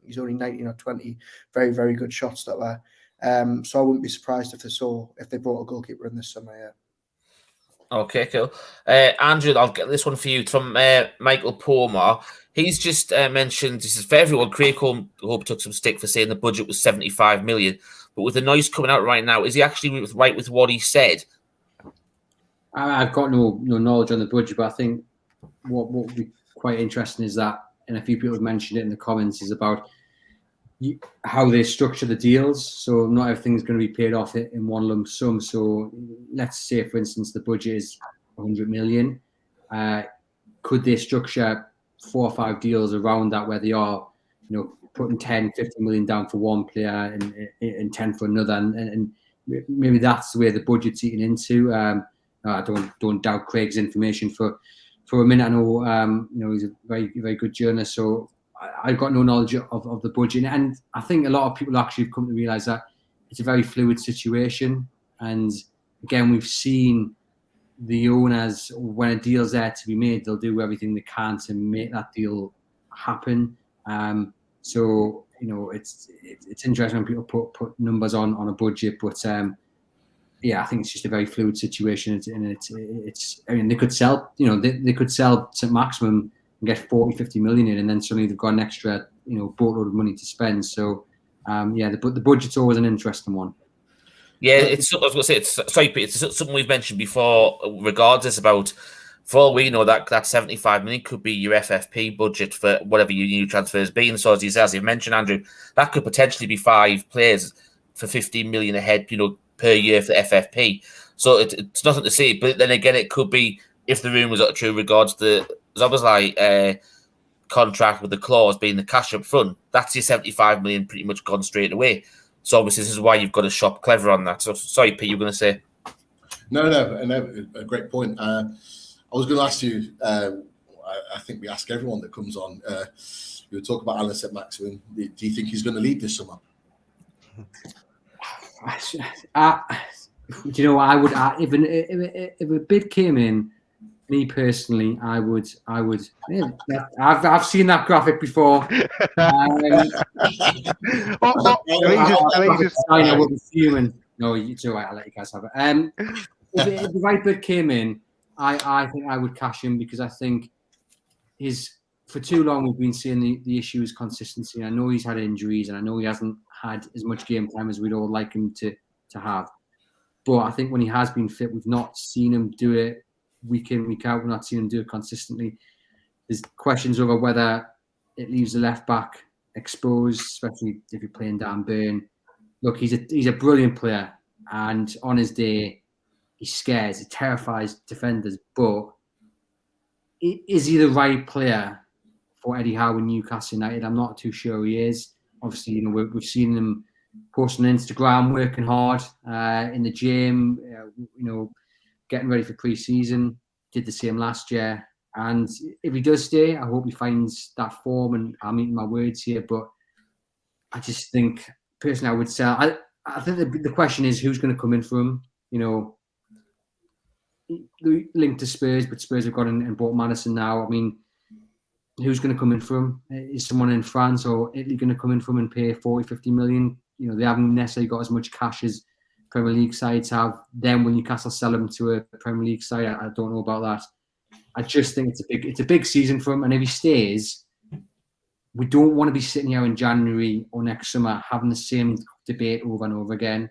He's only 19 or 20, very, very good shot stopper. So I wouldn't be surprised if they brought a goalkeeper in this summer, yeah. Okay, cool. Andrew, I'll get this one for you from Michael Palmer. He's just mentioned, this is for everyone, Craig Hope took some stick for saying the budget was 75 million. But with the noise coming out right now, is he actually right with what he said? I've got no knowledge on the budget, but I think what would be quite interesting is that, and a few people have mentioned it in the comments, is about how they structure the deals. So not everything's going to be paid off in one lump sum. So let's say, for instance, the budget is 100 million. Could they structure 4 or 5 deals around that where they are, putting 10, 50 million down for one player and 10 for another, and maybe that's the way the budget's eaten into. I don't doubt Craig's information for a minute. I know, he's a very, very good journalist, so I've got no knowledge of the budget. And I think a lot of people actually have come to realise that it's a very fluid situation. And again, we've seen the owners, when a deal's there to be made, they'll do everything they can to make that deal happen. So it's interesting when people put numbers on a budget, but I think it's just a very fluid situation. I mean, they could sell, they could sell to maximum and get 40, 50 million in, and then suddenly they've got an extra, boatload of money to spend. So the budget's always an interesting one. Yeah, I was going to say, it's something we've mentioned before, regardless about, for all we know, that 75 million could be your FFP budget for whatever your new transfers be. And so as you've mentioned, Andrew, that could potentially be 5 players for 15 million ahead, per year for the FFP. So it's nothing to say. But then again, it could be, if the rumours are true, regards the Szoboszlai contract with the clause being the cash up front, that's your 75 million pretty much gone straight away. So obviously this is why you've got to shop clever on that. So sorry, Pete, you were going to say? No, a great point. I was going to ask you, I think we ask everyone that comes on, you were talking about Alan Saint-Maximin. Do you think he's going to leave this summer? Do you know what I would? If a bid came in, me personally, I would. Yeah, I've seen that graphic before. I would be fuming. No, it's all right. I'll let you guys have it. If the right bid came in, I think I would cash him, because I think for too long we've been seeing the issue is consistency. I know he's had injuries, and I know he hasn't had as much game time as we'd all like him to have. But I think when he has been fit, we've not seen him do it week in, week out. We're not seeing him do it consistently. There's questions over whether it leaves the left back exposed, especially if you're playing Dan Burn. Look, he's a brilliant player, and on his day, he scares, he terrifies defenders. But is he the right player for Eddie Howe in Newcastle United? I'm not too sure he is. Obviously, we've seen him posting on Instagram, working hard in the gym, getting ready for pre-season. Did the same last year. And if he does stay, I hope he finds that form, and I'm eating my words here, but I just think, personally, I would sell. I think the question is, who's going to come in for him? Linked to Spurs, but Spurs have gone and bought Madison now. I mean, who's going to come in for him? Is someone in France or Italy going to come in for him and pay 40, 50 million? they haven't necessarily got as much cash as Premier League sides have. Then when Newcastle sell him to a Premier League side, I don't know about that. I just think it's a big season for him, and if he stays, we don't want to be sitting here in January or next summer having the same debate over and over again.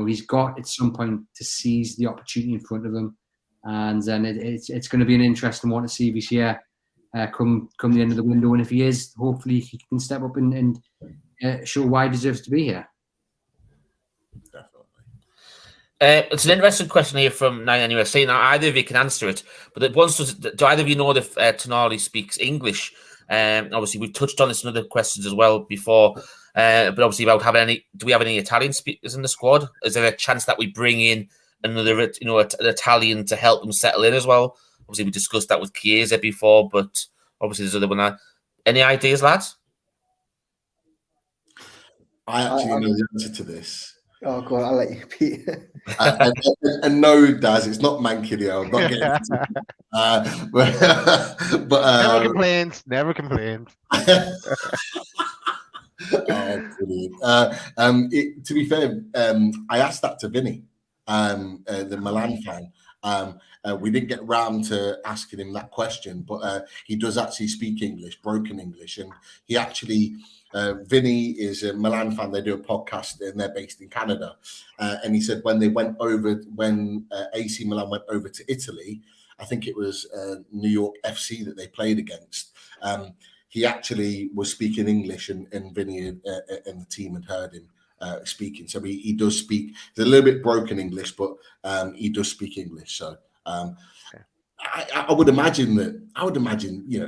He's got at some point to seize the opportunity in front of him, and then it's going to be an interesting one to see if he's here come the end of the window. And if he is, hopefully he can step up and show why he deserves to be here. It's an interesting question here from NUFC. Now, either of you can answer it, but do either of you know if Tonali speaks English? Obviously, we've touched on this in other questions as well before, but obviously about do we have any Italian speakers in the squad? Is there a chance that we bring in another, an Italian to help them settle in as well? Obviously, we discussed that with Chiesa before, but obviously there's other one. Any ideas, lads? I actually know the answer to this. Oh, go on, I'll let you, Pete. and no, Daz, it's not Mankidio. I'm not getting it. But never complains. Oh, brilliant. To be fair, I asked that to Vinny, the Milan fan. We didn't get round to asking him that question, but he does actually speak English, broken English, and he actually. Vinny is a Milan fan. They do a podcast and they're based in Canada. And he said when AC Milan went over to Italy, I think it was New York FC that they played against. He actually was speaking English, and Vinny and the team had heard him speaking. So he does speak. It's a little bit broken English, but he does speak English. So I would imagine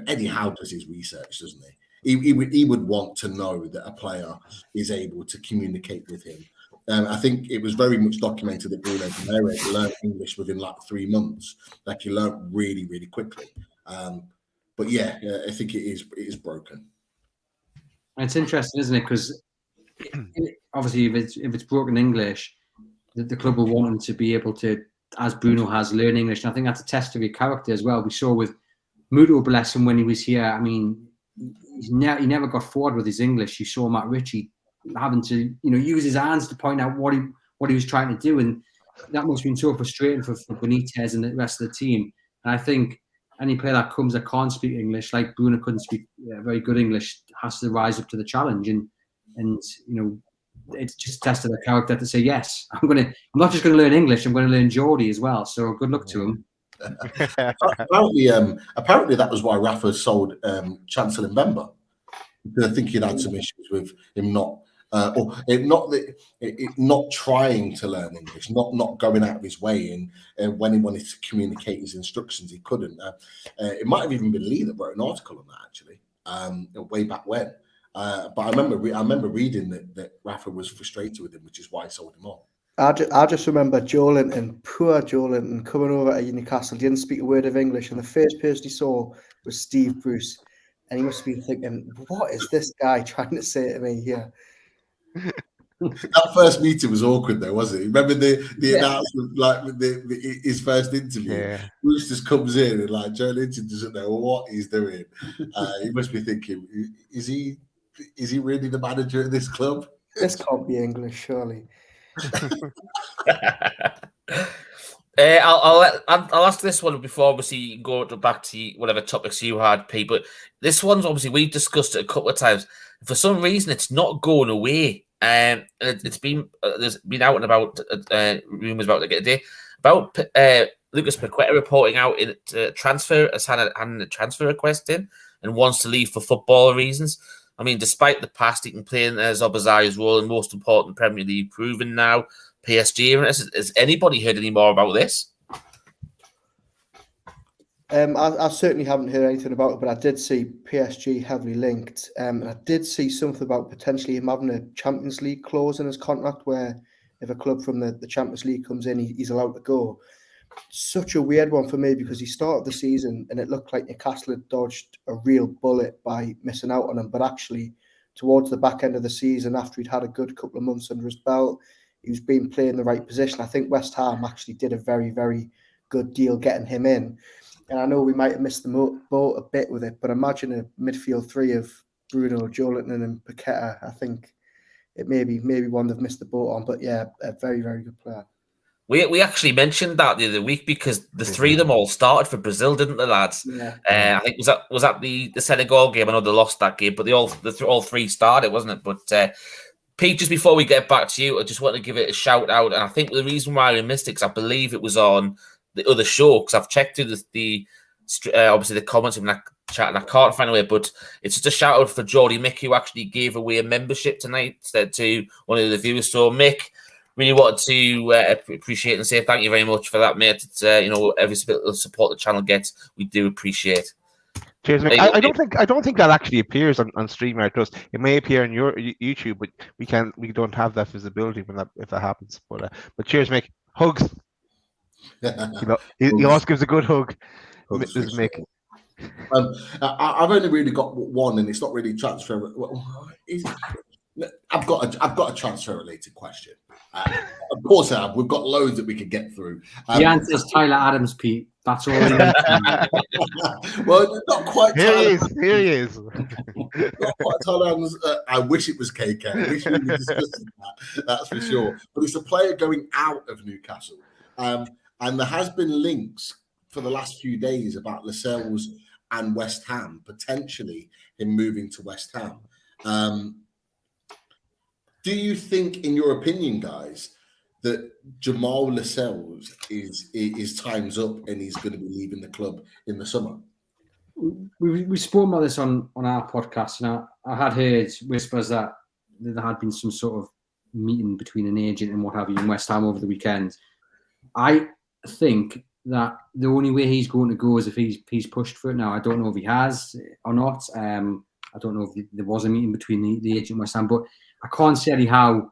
Eddie Howe does his research, doesn't he? He would want to know that a player is able to communicate with him. I think it was very much documented that Bruno Guimaraes learned English within like 3 months. Like he learned really, really quickly. But yeah, I think it is broken. And it's interesting, isn't it? Because obviously, if it's broken English, the club will want him to be able to, as Bruno has, learn English. And I think that's a test of your character as well. We saw with Muto, bless him, when he was here. I mean, he never got forward with his English. You saw Matt Ritchie having to, use his hands to point out what he was trying to do, and that must have been so frustrating for Benitez and the rest of the team. And I think any player that comes that can't speak English, like Bruno couldn't speak very good English, has to rise up to the challenge. And it's just tested their character to say, yes, I'm not just going to learn English, I'm going to learn Geordie as well. So good luck to him. Apparently that was why Rafa sold Chancellor Mbemba, because I think he'd had some issues with him not trying to learn English, not going out of his way, and when he wanted to communicate his instructions, he couldn't. It might have even been Lee that wrote an article on that actually, way back when. But I remember reading that Rafa was frustrated with him, which is why he sold him on. I just remember poor Joelinton coming over at Newcastle. He didn't speak a word of English, and the first person he saw was Steve Bruce, and he must be thinking, "What is this guy trying to say to me here?" That first meeting was awkward, though, wasn't it? Remember the announcement, like his first interview. Yeah. Bruce just comes in and like Joelinton doesn't know what he's doing. He must be thinking, "Is he really the manager of this club? This can't be English, surely." I'll ask this one before obviously you go back to whatever topics you had, Pete. But this one's obviously we've discussed it a couple of times. For some reason, it's not going away. It's been there's been out and about rumors about the day about Lucas Paqueta reporting out in transfer as having a transfer request in and wants to leave for football reasons. I mean, despite the past, he can play in Zobazai's role in most important Premier League proven now. PSG. Has anybody heard any more about this? I certainly haven't heard anything about it, but I did see PSG heavily linked. And I did see something about potentially him having a Champions League clause in his contract where if a club from the Champions League comes in, he's allowed to go. Such a weird one for me because he started the season and it looked like Newcastle had dodged a real bullet by missing out on him. But actually, towards the back end of the season, after he'd had a good couple of months under his belt, he was being played in the right position. I think West Ham actually did a very, very good deal getting him in. And I know we might have missed the boat a bit with it, but imagine a midfield three of Bruno, Joelinton and Paqueta. I think it may be one they've missed the boat on. But yeah, a very, very good player. We actually mentioned that the other week because the three of them all started for Brazil, didn't the lads? Yeah. I think was that the Senegal game? I know they lost that game, but all three started, wasn't it? But Pete, just before we get back to you, I just want to give it a shout out, and I think the reason why we missed it, because I believe it was on the other show, because I've checked through the obviously the comments in that chat, and I can't find a way, but it's just a shout out for Geordie Mick, who actually gave away a membership tonight to one of the viewers. So Mick, really wanted to appreciate and say thank you very much for that, mate. It's, every bit of support the channel gets, we do appreciate. Cheers, Mick. I don't think that actually appears on StreamYard Plus. It may appear on your YouTube, but we don't have that visibility if that happens. But cheers, Mick. Hugs. He always gives a good hug. This is Mick. I've only really got one, and it's not really transfer. I've got a transfer related question. Of course, I have. We've got loads that we could get through. The answer is Tyler Adams, Pete. That's all. Well, not quite. Here he is. Not quite Tyler Adams. I wish it was KK. I wish we were discussing that. That's for sure. But it's a player going out of Newcastle, and there has been links for the last few days about Lascelles and West Ham potentially him moving to West Ham. Do you think, in your opinion, guys, that Jamal Lascelles is time's up and he's going to be leaving the club in the summer? We spoke about this on our podcast, and I had heard whispers that there had been some sort of meeting between an agent and what have you in West Ham over the weekend. I think that the only way he's going to go is if he's pushed for it. Now, I don't know if he has or not. I don't know if there was a meeting between the agent and West Ham, but I can't see how,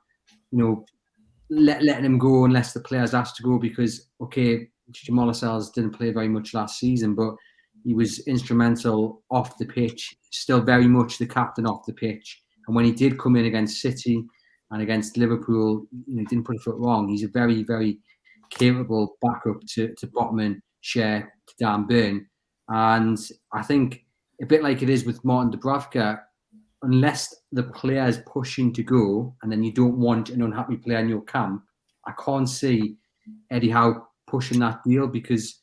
letting him go unless the players asked to go, because, okay, Jamal Lascelles didn't play very much last season, but he was instrumental off the pitch, still very much the captain off the pitch. And when he did come in against City and against Liverpool, he didn't put a foot wrong. He's a very, very capable backup to Botman, Shea, to Dan Burn. And I think a bit like it is with Martin Dubravka, unless the player is pushing to go and then you don't want an unhappy player in your camp, I can't see Eddie Howe pushing that deal, because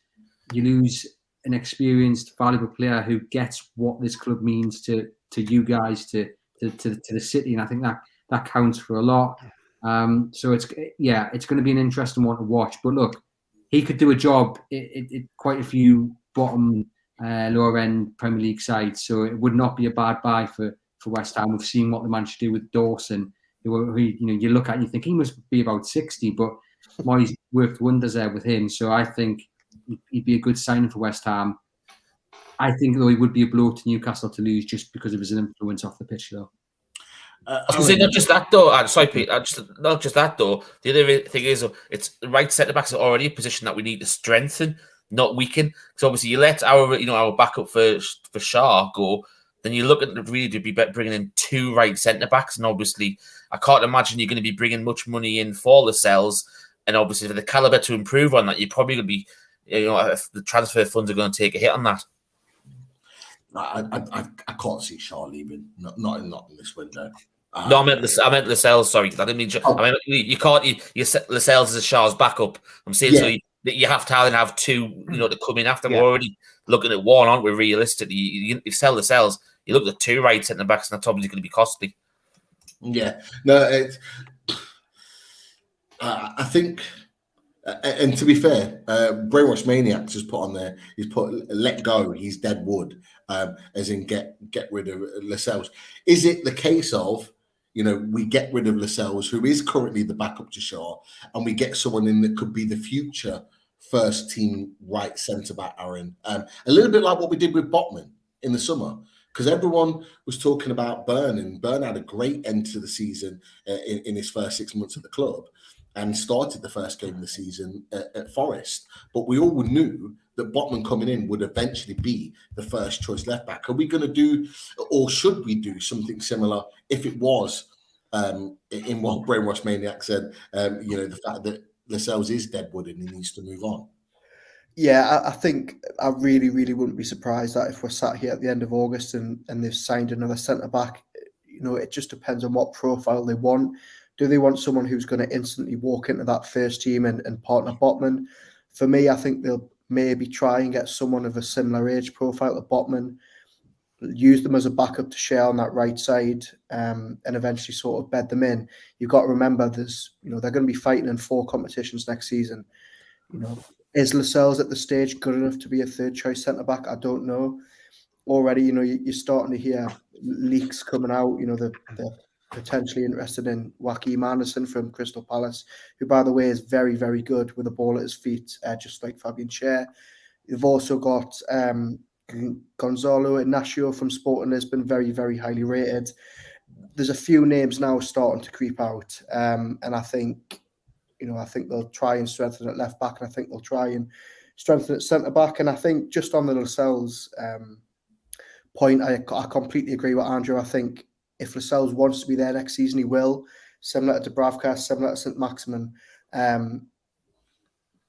you lose an experienced, valuable player who gets what this club means to you guys, to the city, and I think that counts for a lot. So it's going to be an interesting one to watch. But look, he could do a job at quite a few bottom lower end Premier League sides, so it would not be a bad buy for West Ham. We've seen what they managed to do with Dawson. Who, you look at and you think he must be about 60, but Moyes worked wonders there with him. So I think he'd be a good signing for West Ham. I think, though, he would be a blow to Newcastle to lose just because of his influence off the pitch, though. I was going to say, not just that, though. Sorry, Pete. Not just that, though. The other thing is, it's the right centre backs are already a position that we need to strengthen, not weaken. Because obviously, you let our backup for Shaw go, then you look at really to be bringing in two right centre backs, and obviously, I can't imagine you're going to be bringing much money in for Lascelles, and obviously for the calibre to improve on that, you're probably going to be, if the transfer funds are going to take a hit on that. I can't see Shaw leaving. Not in this window. No, I meant Lascelles. Sorry, I didn't mean. I mean, you can't. You set Lascelles as Shaw's backup. I'm saying so. You have to have two. To come in after. We're already looking at one, aren't we? Realistically, you sell Lascelles. You look at the two right centre backs, and that's obviously going to be costly. Yeah. No. I think. And to be fair, Brainwash Maniacs has put on there. He's put let go. He's dead wood, as in get rid of Lascelles. Is it the case of we get rid of Lascelles, who is currently the backup to Shaw, and we get someone in that could be the future first team right centre back, Aaron? A little bit like what we did with Botman in the summer, because everyone was talking about Burn, and Burn had a great end to the season in his first 6 months at the club, and started the first game of the season at Forest. But we all knew that Botman coming in would eventually be the first choice left back. Are we going to do, or should we do something similar if it was in what Brainwash Maniac said, the fact that Lascelles is deadwood and he needs to move on? Yeah, I think I really, really wouldn't be surprised that if we're sat here at the end of August and they've signed another centre-back, it just depends on what profile they want. Do they want someone who's going to instantly walk into that first team and partner Botman? For me, I think they'll maybe try and get someone of a similar age profile to Botman, use them as a backup to share on that right side, and eventually sort of bed them in. You've got to remember they're going to be fighting in 4 competitions next season. Is Lascelles at the stage good enough to be a third choice centre back? I don't know. Already, you're starting to hear leaks coming out. They're potentially interested in Joachim Andersen from Crystal Palace, who, by the way, is very, very good with the ball at his feet, just like Fabian Schär. You've also got Gonzalo Ignacio from Sporting Lisbon, very, very highly rated. There's a few names now starting to creep out, and I think they'll try and strengthen at left back, and I think they'll try and strengthen at centre back. And I think just on the Lascelles point, I completely agree with Andrew. I think if Lascelles wants to be there next season, he will. Similar to Dubravka, similar to St. Maximin.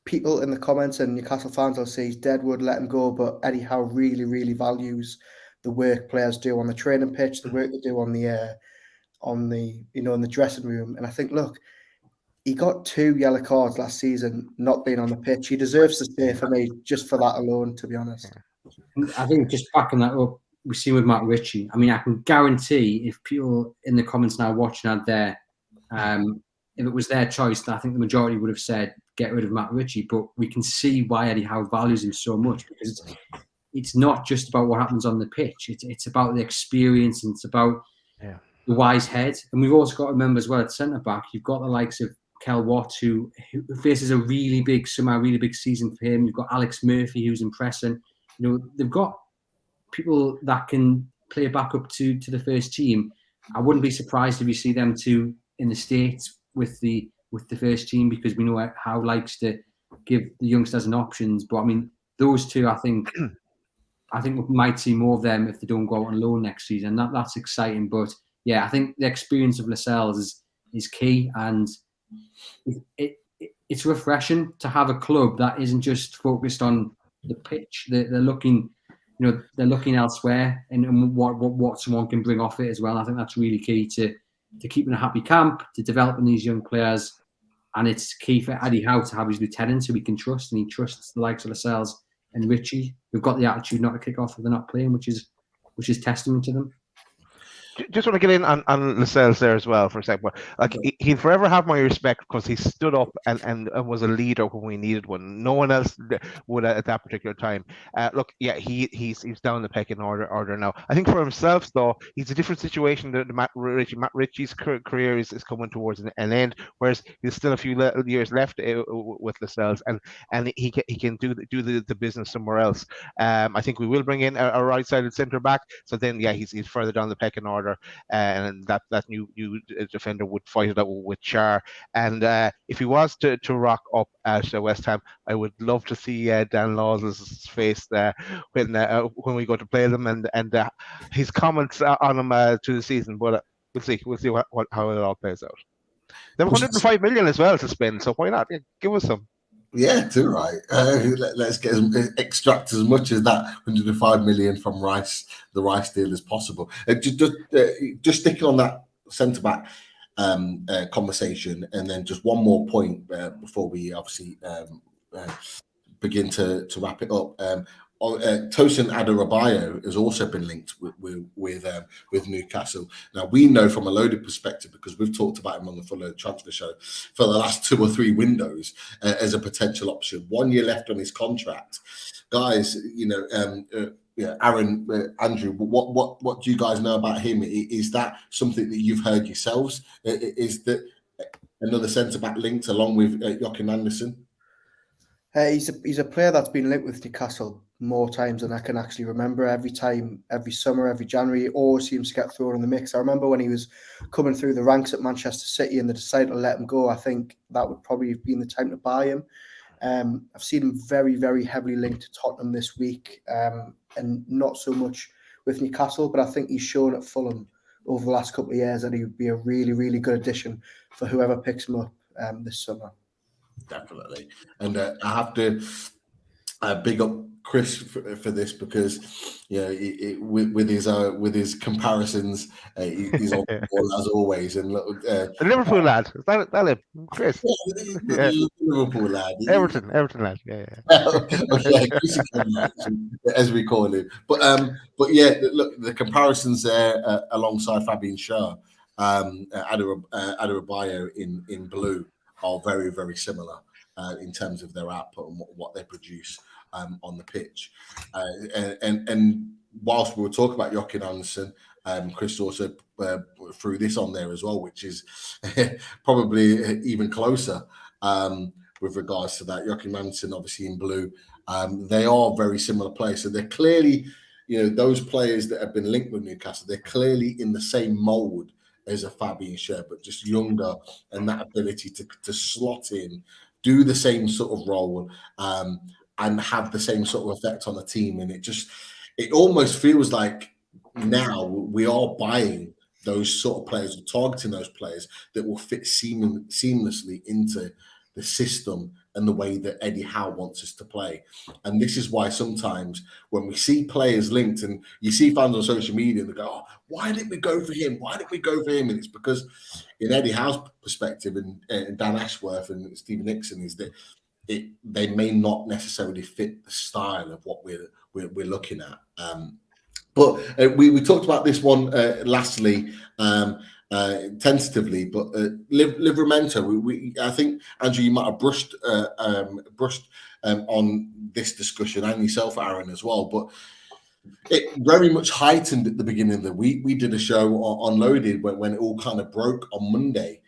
People in the comments and Newcastle fans will say he's deadwood, let him go. But Eddie Howe really, really values the work players do on the training pitch, the work they do on the in the dressing room. And I think, look, he got 2 yellow cards last season, not being on the pitch. He deserves to stay for me just for that alone, to be honest. I think just backing that up, we've seen with Matt Ritchie. I mean, I can guarantee if people in the comments now watching out there, if it was their choice, I think the majority would have said get rid of Matt Ritchie. But we can see why Eddie Howe values him so much, because it's not just about what happens on the pitch. It's about the experience, and it's about the wise head. And we've also got to remember as well at centre back, you've got the likes of Kel Watt, who faces a really big season for him. You've got Alex Murphy, who's impressing. They've got people that can play back up to the first team. I wouldn't be surprised if you see them two in the States with the first team, because we know how likes to give the youngsters an options. But I mean, those two, I think we might see more of them if they don't go out on loan next season. That's exciting. But yeah, I think the experience of Lascelles is key, and it's refreshing to have a club that isn't just focused on the pitch. They're looking elsewhere and what someone can bring off it as well. I think that's really key to keeping a happy camp, to developing these young players. And it's key for Eddie Howe to have his lieutenants who he can trust, and he trusts the likes of Lascelles and Ritchie, who've got the attitude not to kick off if they're not playing, which is testament to them. Just want to get in on Lascelles there as well for a second. Like, he'll forever have my respect, because he stood up and was a leader when we needed one. No one else would at that particular time. Look, yeah, he's down the pecking order now. I think for himself, though, he's a different situation than Matt Ritchie. Matt Ritchie's career is coming towards an end, whereas there's still a few years left with Lascelles, and he can do the business somewhere else. I think we will bring in a right-sided centre back. So then, yeah, he's further down the pecking order. And that new defender would fight it out with Schär. And if he was to rock up at West Ham, I would love to see Dan Lawes' face when we go to play them, and his comments on him to the season. But we'll see how it all plays out. They have 105 million as well to spend, so why not? Yeah, give us some. Yeah, too right. Let's extract as much as that 105 million from the Rice deal as possible. Just sticking on that centre back conversation, and then just one more point before we obviously begin to wrap it up. Tosin Adarabioyo has also been linked with Newcastle. Now, we know from a loaded perspective, because we've talked about him on the Full Load Transfer Show for the last 2 or 3 windows as a potential option. 1 year left on his contract. Guys, Aaron, Andrew, what do you guys know about him? Is that something that you've heard yourselves? Is that another centre-back linked along with Joachim Andersen? He's a player that's been linked with Newcastle more times than I can actually remember. Every time, every summer, every January, he always seems to get thrown in the mix. I remember when he was coming through the ranks at Manchester City and they decided to let him go. I think that would probably have been the time to buy him. I've seen him very, very heavily linked to Tottenham this week, and not so much with Newcastle, but I think he's shown at Fulham over the last couple of years that he would be a really, really good addition for whoever picks him up this summer. Definitely. And I have to big up Chris for this because with his comparisons, he's on the ball as always. And the Liverpool lad, is that him, Chris? Yeah. Liverpool lad, Everton lad, yeah. Okay, Chris as we call him. But yeah, look, the comparisons there alongside Fabian Schär, Adebayo in blue are very, very similar in terms of their output and what they produce on the pitch. And whilst we were talking about Joachim Andersen, Chris also threw this on there as well, which is probably even closer with regards to that. Joachim Andersen, obviously in blue, they are very similar players. So they're clearly, those players that have been linked with Newcastle, they're clearly in the same mould as a Fabian Schär, but just younger, and that ability to slot in, do the same sort of role, and have the same sort of effect on the team. And it almost feels like now we are buying those sort of players, or targeting those players that will fit seamlessly into the system and the way that Eddie Howe wants us to play. And this is why sometimes when we see players linked, and you see fans on social media, they go, "Oh, why didn't we go for him? Why didn't we go for him?" And it's because in Eddie Howe's perspective, and Dan Ashworth and Stephen Nixon, is that they may not necessarily fit the style of what we're looking at. But we talked about this one lastly, tentatively, but Livramento, I think, Andrew, you might have brushed on this discussion, and yourself, Aaron, as well, but it very much heightened at the beginning of the week. We did a show on Loaded when it all kind of broke on Monday,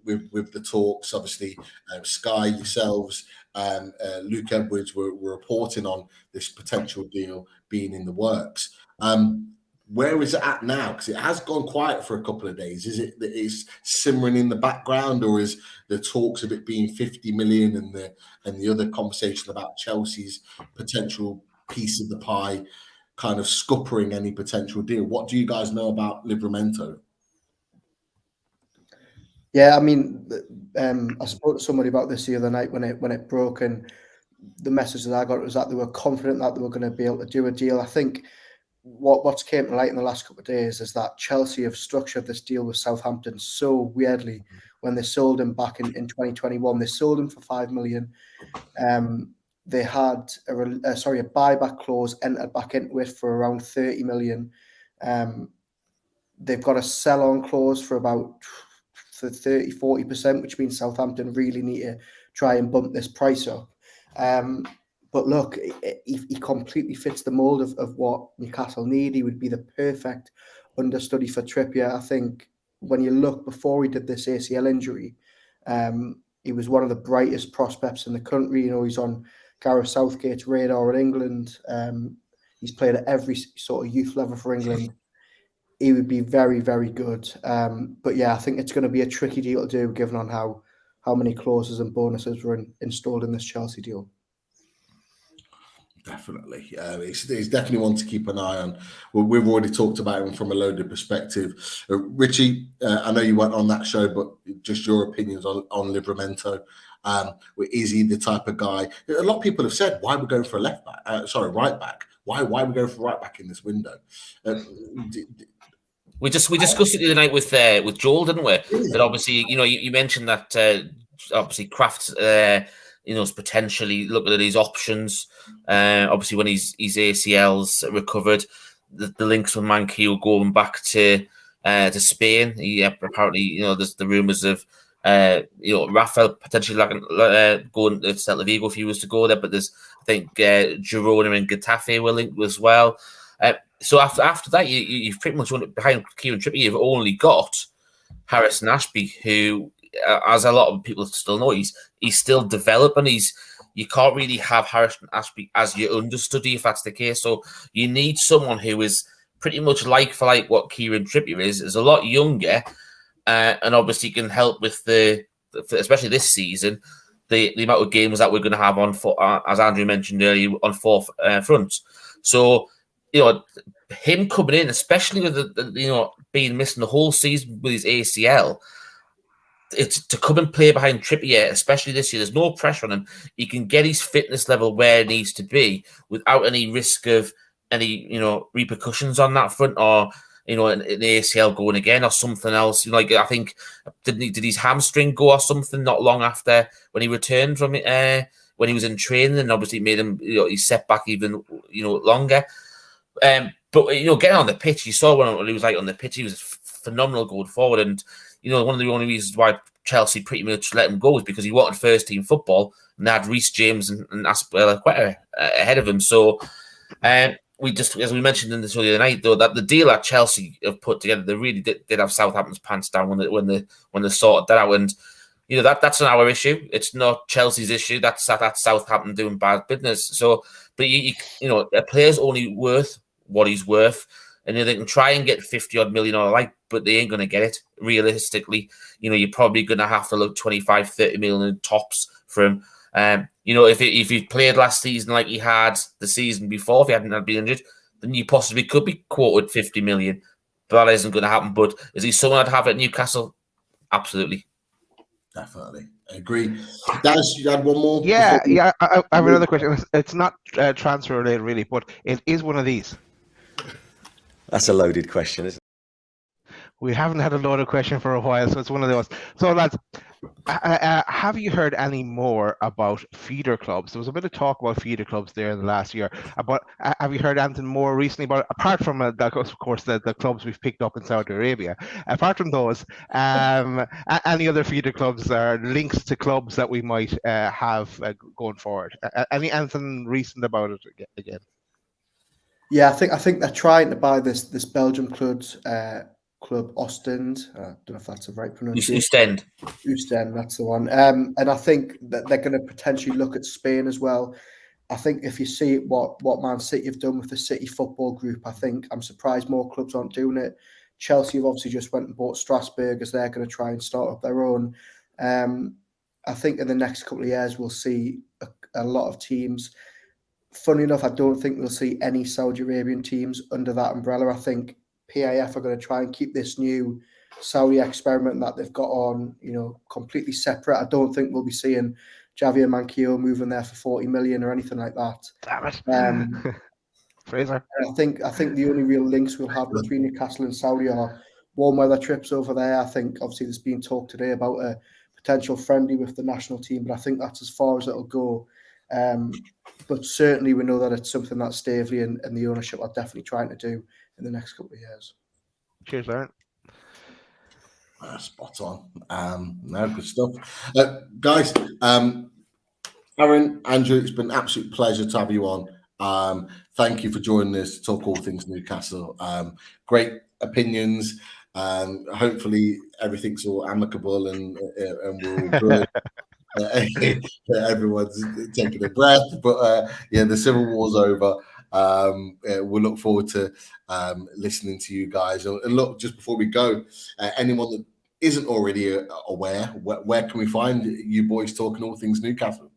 with the talks. Obviously, Sky, yourselves, Luke Edwards were reporting on this potential deal being in the works. Where is it at now? Because it has gone quiet for a couple of days. Is it that it's simmering in the background, or is the talks of it being 50 million and the other conversation about Chelsea's potential piece of the pie kind of scuppering any potential deal? What do you guys know about Livramento? Yeah, I mean, I spoke to somebody about this the other night when it broke, and the message that I got was that they were confident that they were going to be able to do a deal. I think what's came to light in the last couple of days is that Chelsea have structured this deal with Southampton so weirdly. When they sold him back in 2021, they sold him for 5 million. They had a buyback clause entered back into it for around 30 million. They've got a sell-on clause for about 30-40%, which means Southampton really need to try and bump this price up. But look, he completely fits the mould of what Newcastle need. He would be the perfect understudy for Trippier. I think when you look before he did this ACL injury, he was one of the brightest prospects in the country. He's on Gareth Southgate's radar in England. He's played at every sort of youth level for England. He would be very, very good. But yeah, I think it's going to be a tricky deal to do, given on how many clauses and bonuses were installed in this Chelsea deal. Definitely. It's definitely one to keep an eye on. Well, we've already talked about him from a Loaded perspective. Richie, I know you weren't on that show, but just your opinions on Livramento. Is he the type of guy? A lot of people have said, why are we going for a right back? Why are we going for right back in this window? We discussed it the other night with Joel, didn't we? Yeah. That obviously, you mentioned that obviously Kraft's is potentially looking at his options. Obviously, when his ACL's recovered, the links with Manquillo going back to Spain. Apparently, there's the rumours of Rafael potentially going to Celta Vigo if he was to go there. But there's, I think, Girona and Getafe were linked as well. So after that, you've pretty much behind Kieran Trippier. You've only got Harrison Ashby, who, as a lot of people still know, he's still developing. You can't really have Harrison Ashby as your understudy if that's the case. So you need someone who is pretty much like for like what Kieran Trippier is a lot younger, and obviously can help with especially this season, the amount of games that we're going to have on, as Andrew mentioned earlier, on fourth fronts. So him coming in, especially with being missing the whole season with his ACL. it's to come and play behind Trippier, especially this year. There's no pressure on him. He can get his fitness level where it needs to be without any risk of any, repercussions on that front, or an ACL going again or something else. Like, I think did his hamstring go or something not long after when he returned from it, when he was in training, and obviously made him his setback even longer. But getting on the pitch, you saw when he was on the pitch, he was phenomenal going forward. And one of the only reasons why Chelsea pretty much let him go was because he wanted first team football, and they had Reece James and Azpilicueta ahead of him. So we just, as we mentioned in the show the other night, though, that the deal that Chelsea have put together, they really did have Southampton's pants down when they sorted that out. And that's not our issue. It's not Chelsea's issue. That's Southampton doing bad business. So, but a player's only worth what he's worth, and they can try and get 50-odd million or but they ain't going to get it. Realistically, you're probably going to have to look 25, 30 million tops for him. If he played last season like he had the season before, if he hadn't been injured, then you possibly could be quoted 50 million. But that isn't going to happen. But is he someone I'd have at Newcastle? Absolutely. Definitely. I agree. Dennis, you had one more? Yeah. I have another question. It's not transfer related, really, but it is one of these. That's a loaded question, isn't it? We haven't had a loaded question for a while, so it's one of those. So, lads, have you heard any more about feeder clubs? There was a bit of talk about feeder clubs there in the last year. Have you heard anything more recently about, apart from, of course, the clubs we've picked up in Saudi Arabia? Apart from those, any other feeder clubs or links to clubs that we might have going forward? Anything recent about it again? Yeah, I think they're trying to buy this Belgium club Ostend. I don't know if that's the right pronunciation. Ostend, that's the one. And I think that they're going to potentially look at Spain as well. I think if you see what Man City have done with the City Football Group, I'm surprised more clubs aren't doing it. Chelsea have obviously just went and bought Strasbourg, as they're going to try and start up their own. I think in the next couple of years we'll see a lot of teams. Funny enough, I don't think we'll see any Saudi Arabian teams under that umbrella. I think PAF are going to try and keep this new Saudi experiment that they've got on, completely separate. I don't think we'll be seeing Javier Manquillo moving there for 40 million or anything like that. Damn it. Fraser. I think the only real links we'll have between Newcastle and Saudi are warm weather trips over there. I think obviously there's been talk today about a potential friendly with the national team, but I think that's as far as it'll go. But certainly we know that it's something that Staveley and the ownership are definitely trying to do in the next couple of years. Cheers, Aaron. Spot on. No, good stuff. Guys, Aaron, Andrew, it's been an absolute pleasure to have you on. Thank you for joining us to talk all things Newcastle. Great opinions. Hopefully everything's all amicable and we're all good. Everyone's taking a breath, but the civil war's over. We'll look forward to listening to you guys. And look, just before we go, anyone that isn't already aware, where can we find you boys talking all things Newcastle?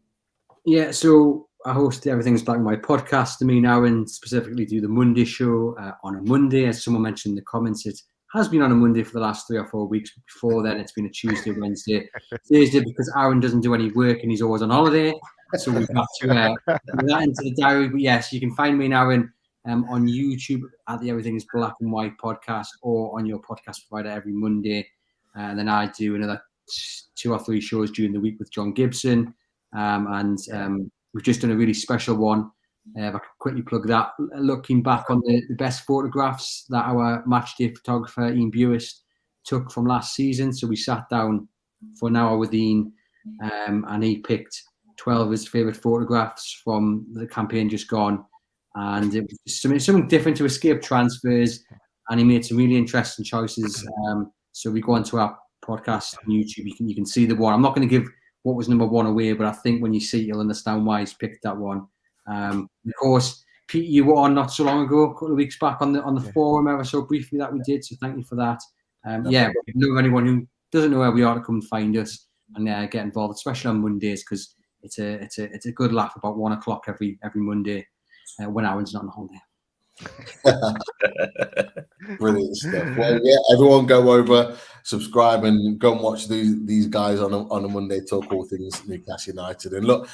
Yeah, so I host Everything's Black, my podcast. Me now, and specifically do the Monday show on a Monday. As someone mentioned in the comments, it has been on a Monday for the last 3 or 4 weeks. Before then, it's been a Tuesday, Wednesday, Thursday, because Aaron doesn't do any work and he's always on holiday. So we've got to put that into the diary. But yes, you can find me and Aaron on YouTube at the Everything is Black and White podcast, or on your podcast provider every Monday. And then I do another 2 or 3 shows during the week with John Gibson. We've just done a really special one. If I can quickly plug that, looking back on the best photographs that our matchday photographer Ian Buist took from last season. So we sat down for an hour with Ian and he picked 12 of his favourite photographs from the campaign just gone. And it was something different to escape transfers, and he made some really interesting choices. So we go onto our podcast on YouTube, you can see the one. I'm not going to give what was number 1 away, but I think when you see it, you'll understand why he's picked that one. Of course, Pete, you were on not so long ago, a couple of weeks back on the forum ever so briefly that we did, so thank you for that. If you know anyone who doesn't know where we are, to come and find us and get involved, especially on Mondays, because it's a good laugh about 1 o'clock every Monday when Aaron's not on holiday. Brilliant stuff. Well, everyone go over, subscribe and go and watch these guys on a Monday, talk all things Newcastle United. And look,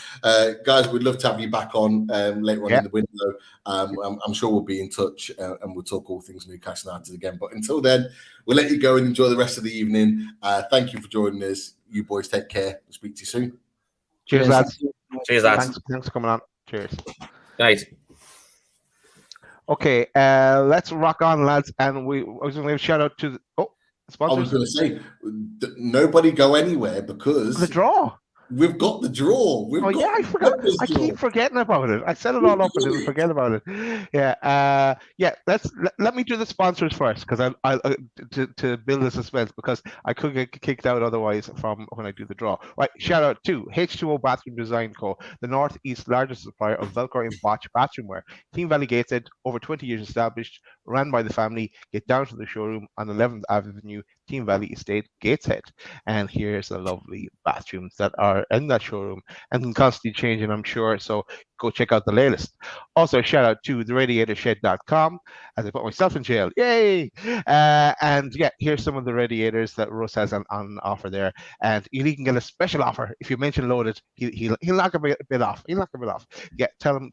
guys, we'd love to have you back on later on in the window. I'm sure we'll be in touch and we'll talk all things Newcastle United again. But until then, we'll let you go and enjoy the rest of the evening. Thank you for joining us. You boys take care. We'll speak to you soon. Cheers, lads. Cheers, lads. Thanks for coming on. Cheers. Right. Okay, let's rock on, lads. And I was going to give a shout out to sponsors. I was going to say, nobody go anywhere because the draw. We've got the draw. I forgot. I keep forgetting about it. I set it all up and didn't forget about it. Yeah. Let me do the sponsors first because I to build the suspense because I could get kicked out otherwise from when I do the draw. Right. Shout out to H2O Bathroom Design Co., the Northeast's largest supplier of Velcro and Botch bathroomware. Team Valley Gateshead, over 20 years established, ran by the family. Get down to the showroom on 11th Avenue, Team Valley Estate, Gateshead. And here's the lovely bathrooms that are in that showroom and constantly changing, I'm sure. So go check out the latest. Also, shout out to theradiatorshed.com as I put myself in jail. Yay! And yeah, here's some of the radiators that Russ has on offer there. And you can get a special offer if you mention Loaded. He'll knock a bit off. He'll knock a bit off. Yeah, tell him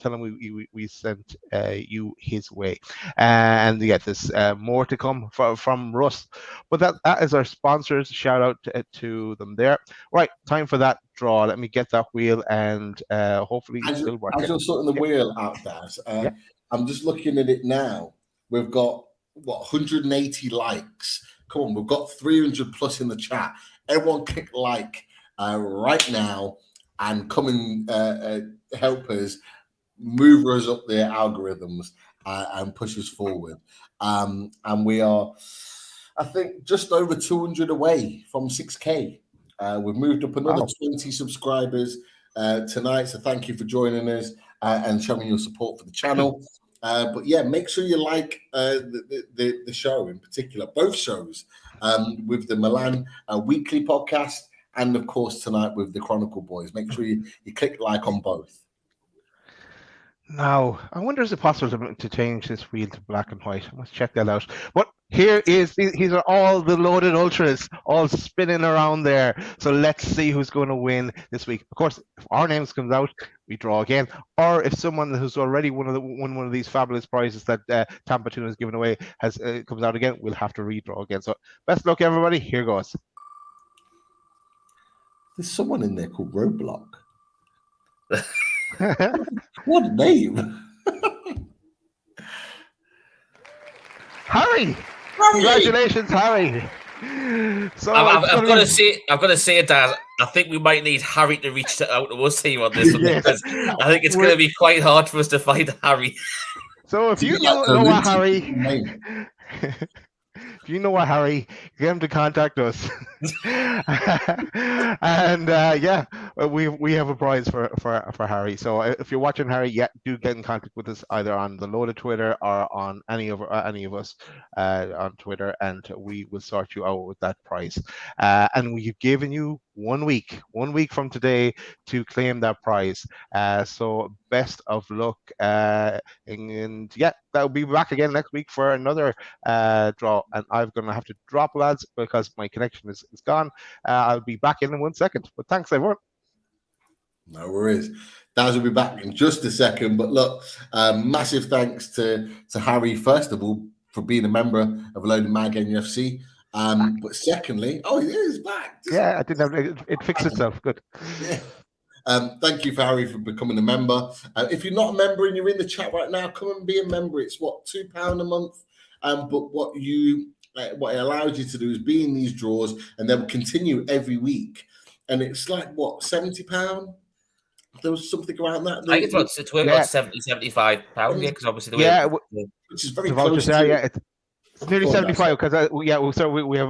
we sent you his way. And yeah, there's more to come from Russ. But that is our sponsors. Shout out to them there. Right, time for that draw. Let me get that wheel and hopefully it's still working. As you're sorting the wheel out, Daz, I'm just looking at it now. We've got 180 likes. Come on, we've got 300 plus in the chat. Everyone click like right now and come and help us move us up the algorithms and push us forward. And we are, I think, just over 200 away from 6K. We've moved up another 20 subscribers tonight, so thank you for joining us and showing your support for the channel. But yeah, make sure you like the show in particular, both shows, with the Milan weekly podcast and of course tonight with the Chronicle Boys. Make sure you click like on both. Now, I wonder is it possible to change this wheel to black and white? Let's check that out. But here is these are all the Loaded Ultras all spinning around there. So let's see who's going to win this week. Of course, if our names comes out, we draw again. Or if someone who's already won one of these fabulous prizes that Tampa Tuna has given away comes out again, we'll have to redraw again. So best luck, everybody. Here goes. There's someone in there called Roadblock. What a name! Harry! Congratulations, Harry! So I've got to say, Dad, I think we might need Harry to reach out to us here on this one because I think it's going to be quite hard for us to find Harry. So if you know what Harry, if you know what Harry, get him to contact us. And yeah, we have a prize for Harry. So if you're watching Harry, do get in contact with us either on the Loaded Twitter or on any of us on Twitter, and we will sort you out with that prize. And we've given you 1 week from today to claim that prize. So best of luck. And yeah, that'll be back again next week for another draw. And I'm gonna have to drop, lads, because my connection is gone. I'll be back in 1 second. But thanks, everyone. No worries. Daz will be back in just a second. But look, massive thanks to Harry, first of all, for being a member of Loaded Mag NUFC. But secondly, he is back. Yeah, I didn't have it fixed itself. Good. Yeah. Thank you, Harry, for becoming a member. If you're not a member and you're in the chat right now, come and be a member. It's £2 a month. But what it allows you to do is be in these draws, and they'll continue every week. And it's like £70. There was something around that. I think it's worth about £75, because obviously which is very close. It's nearly 75 because we have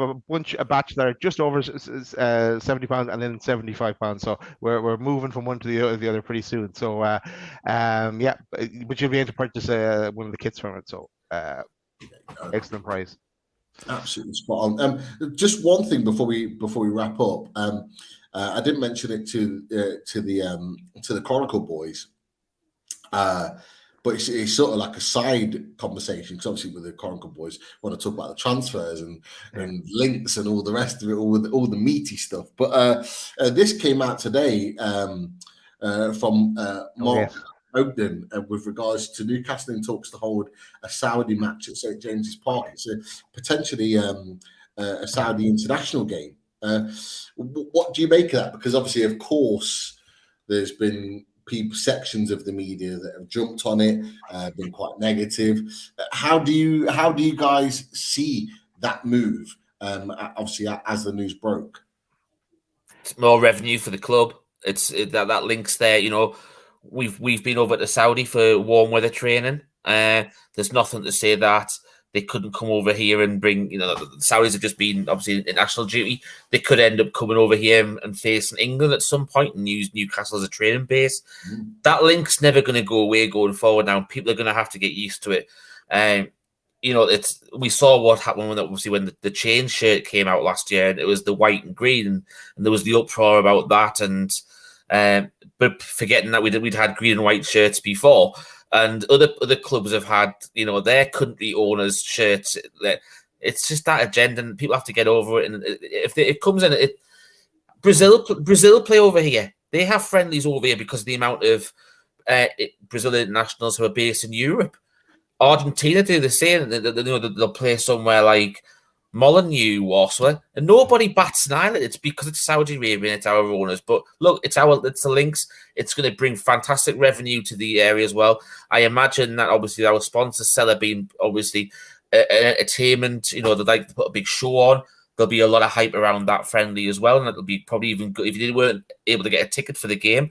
a batch that are just over £70 and then £75. So we're moving from one to the other pretty soon. So yeah, but you'll be able to purchase one of the kits from it. So excellent price. Absolutely spot on. Just one thing before we wrap up. I didn't mention it to the Chronicle Boys. but it's sort of like a side conversation, because obviously with the Chronicle boys want to talk about the transfers and links and all the rest of it, all the meaty stuff. But this came out today from Mark Ogden with regards to Newcastle in talks to hold a Saudi match at St James's Park. It's potentially a Saudi international game. What do you make of that? Because obviously, of course, there's been sections of the media that have jumped on it, been quite negative. How do you guys see that move? Obviously, as the news broke, it's more revenue for the club. That links there. You know, we've been over to Saudi for warm weather training. There's nothing to say that they couldn't come over here and bring, you know, the Saudis have just been obviously in national duty. They could end up coming over here and facing England at some point and use Newcastle as a training base. That link's never going to go away going forward now. People are going to have to get used to it. You know, we saw what happened when the change shirt came out last year, and it was the white and green, and there was the uproar about that. And but forgetting that we'd had green and white shirts before. And other clubs have had, you know, their country owners' shirts. It's just that agenda, and people have to get over it. And if it comes in, Brazil play over here. They have friendlies over here because of the amount of Brazilian nationals who are based in Europe. Argentina do the same. They'll play somewhere like Molineux or somewhere, and nobody bats an eyelid. It's because it's Saudi Arabia and it's our owners. But look, it's the links. It's going to bring fantastic revenue to the area as well. I imagine that obviously our sponsor Seller being obviously an entertainment, you know, they'd like to put a big show on. There'll be a lot of hype around that friendly as well, and it'll be probably even good if you weren't able to get a ticket for the game,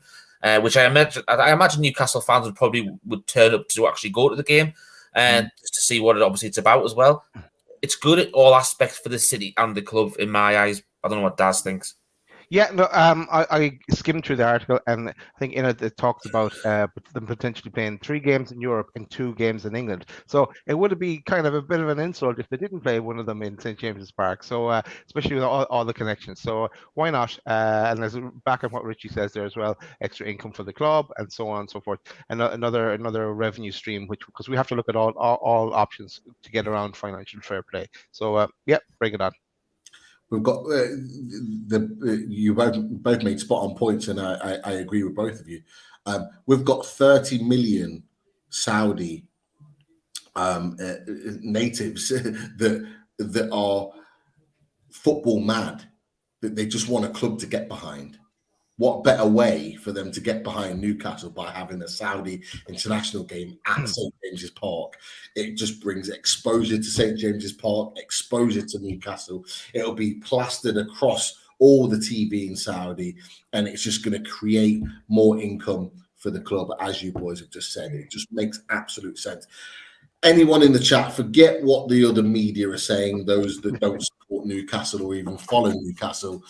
which I imagine Newcastle fans would turn up to actually go to the game just to see what it's about as well. It's good at all aspects for the city and the club, in my eyes. I don't know what Daz thinks. Yeah, no, I skimmed through the article, and I think in it talks about them potentially playing 3 games in Europe and 2 games in England. So it would be kind of a bit of an insult if they didn't play one of them in St James's Park. So especially with all the connections. So why not? And there's back on what Richie says there as well, extra income for the club and so on and so forth. And another revenue stream, because we have to look at all options to get around financial fair play. So bring it on. We've got you both made spot on points, and I agree with both of you. We've got 30 million Saudi natives that are football mad, that they just want a club to get behind. What better way for them to get behind Newcastle by having a Saudi international game at St James's Park? It just brings exposure to St James's Park, exposure to Newcastle. It'll be plastered across all the TV in Saudi, and it's just going to create more income for the club, as you boys have just said. It just makes absolute sense. Anyone in the chat, forget what the other media are saying, those that don't support Newcastle or even follow Newcastle.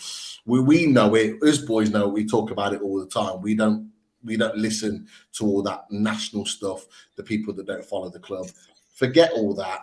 We know it, us boys know it, we talk about it all the time. We don't listen to all that national stuff, the people that don't follow the club. Forget all that.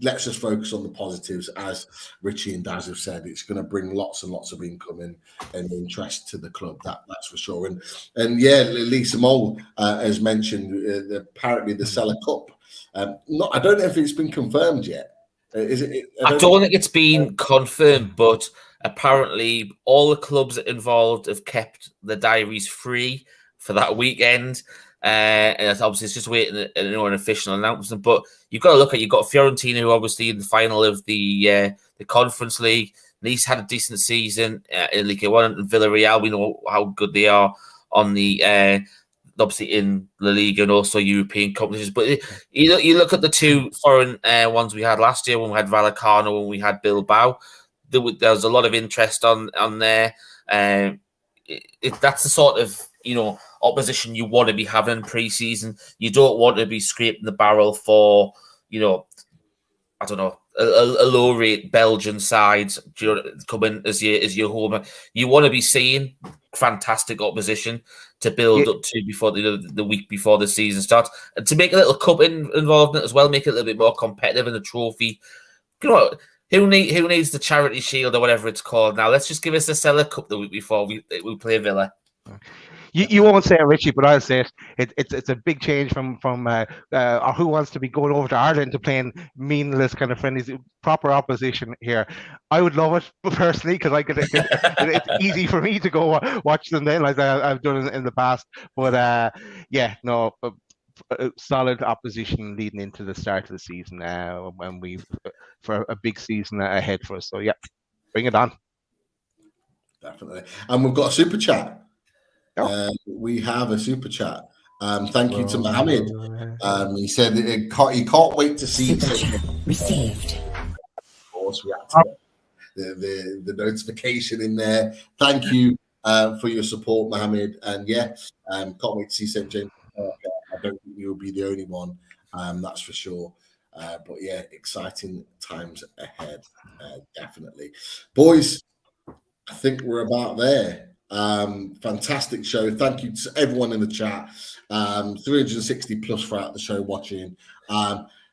Let's just focus on the positives. As Richie and Daz have said, it's going to bring lots and lots of income and interest to the club, that's for sure. And yeah, Lisa Mole has mentioned apparently the Seller Cup. I don't know if it's been confirmed yet. Is it? I don't think it's been confirmed, but apparently all the clubs involved have kept the diaries free for that weekend. And obviously it's just waiting an official announcement. But you've got to look at, you've got Fiorentina, who obviously in the final of the Conference League. Nice had a decent season in Ligue 1, and Villarreal, we know how good they are on the obviously in La Liga and also European competitions. But you look at the 2 foreign ones we had last year, when we had Vallecano and we had Bilbao. There was a lot of interest on there. That's the sort of, you know, opposition you want to be having in pre-season. You don't want to be scraping the barrel for, you know, I don't know, a low rate Belgian side, you know, come in as your home. You want to be seeing fantastic opposition to build up to before the week before the season starts, and to make a little cup involved in it as well, make it a little bit more competitive in the trophy. You know, who needs the Charity Shield or whatever it's called now? Let's just give us a Seller Cup the week before we play Villa. You won't say it, Richie, but I'll say it. It's a big change from or who wants to be going over to Ireland to playing meaningless kind of friendlies, proper opposition here. I would love it personally because it's easy for me to go watch them then, like I've done in the past. But solid opposition leading into the start of the season when for a big season ahead for us. So yeah, bring it on. Definitely. And we've got a super chat. We have a super chat. Thank you to Mohammed. He said he can't wait to see received. Of course, we have to get the notification in there. Thank you for your support, Mohammed. And can't wait to see St. James. I don't think you'll be the only one, that's for sure. But yeah, exciting times ahead, definitely. Boys, I think we're about there. Fantastic show. Thank you to everyone in the chat. 360 plus throughout the show watching.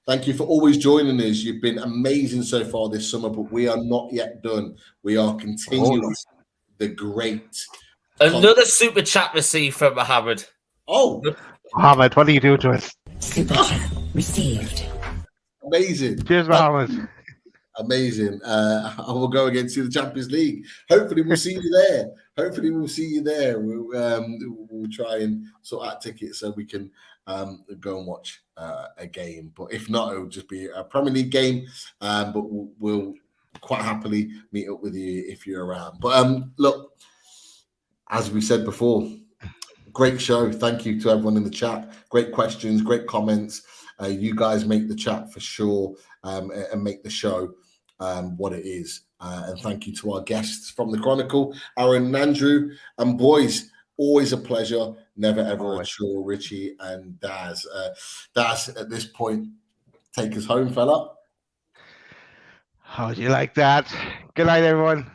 Thank you for always joining us. You've been amazing so far this summer, but we are not yet done. We are continuing the great. Another super chat received from Mohammed. Oh, Mohammed, what do you do to us? Super chat received. Amazing. Cheers, Mohammed. Amazing. I will go against the Champions League. Hopefully, we'll see you there. We'll try and sort out tickets so we can go and watch a game. But if not, it'll just be a Premier League game. But we'll quite happily meet up with you if you're around. But look, as we said before, great show. Thank you to everyone in the chat. Great questions, great comments. You guys make the chat for sure and make the show what it is. And thank you to our guests from the Chronicle, Aaron and Andrew. And boys, always a pleasure. Never ever a chore, Richie and Daz. Daz, at this point, take us home, fella. How do you like that? Good night, everyone.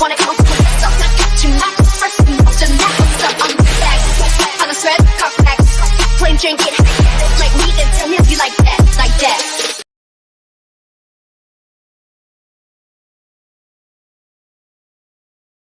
Wanna come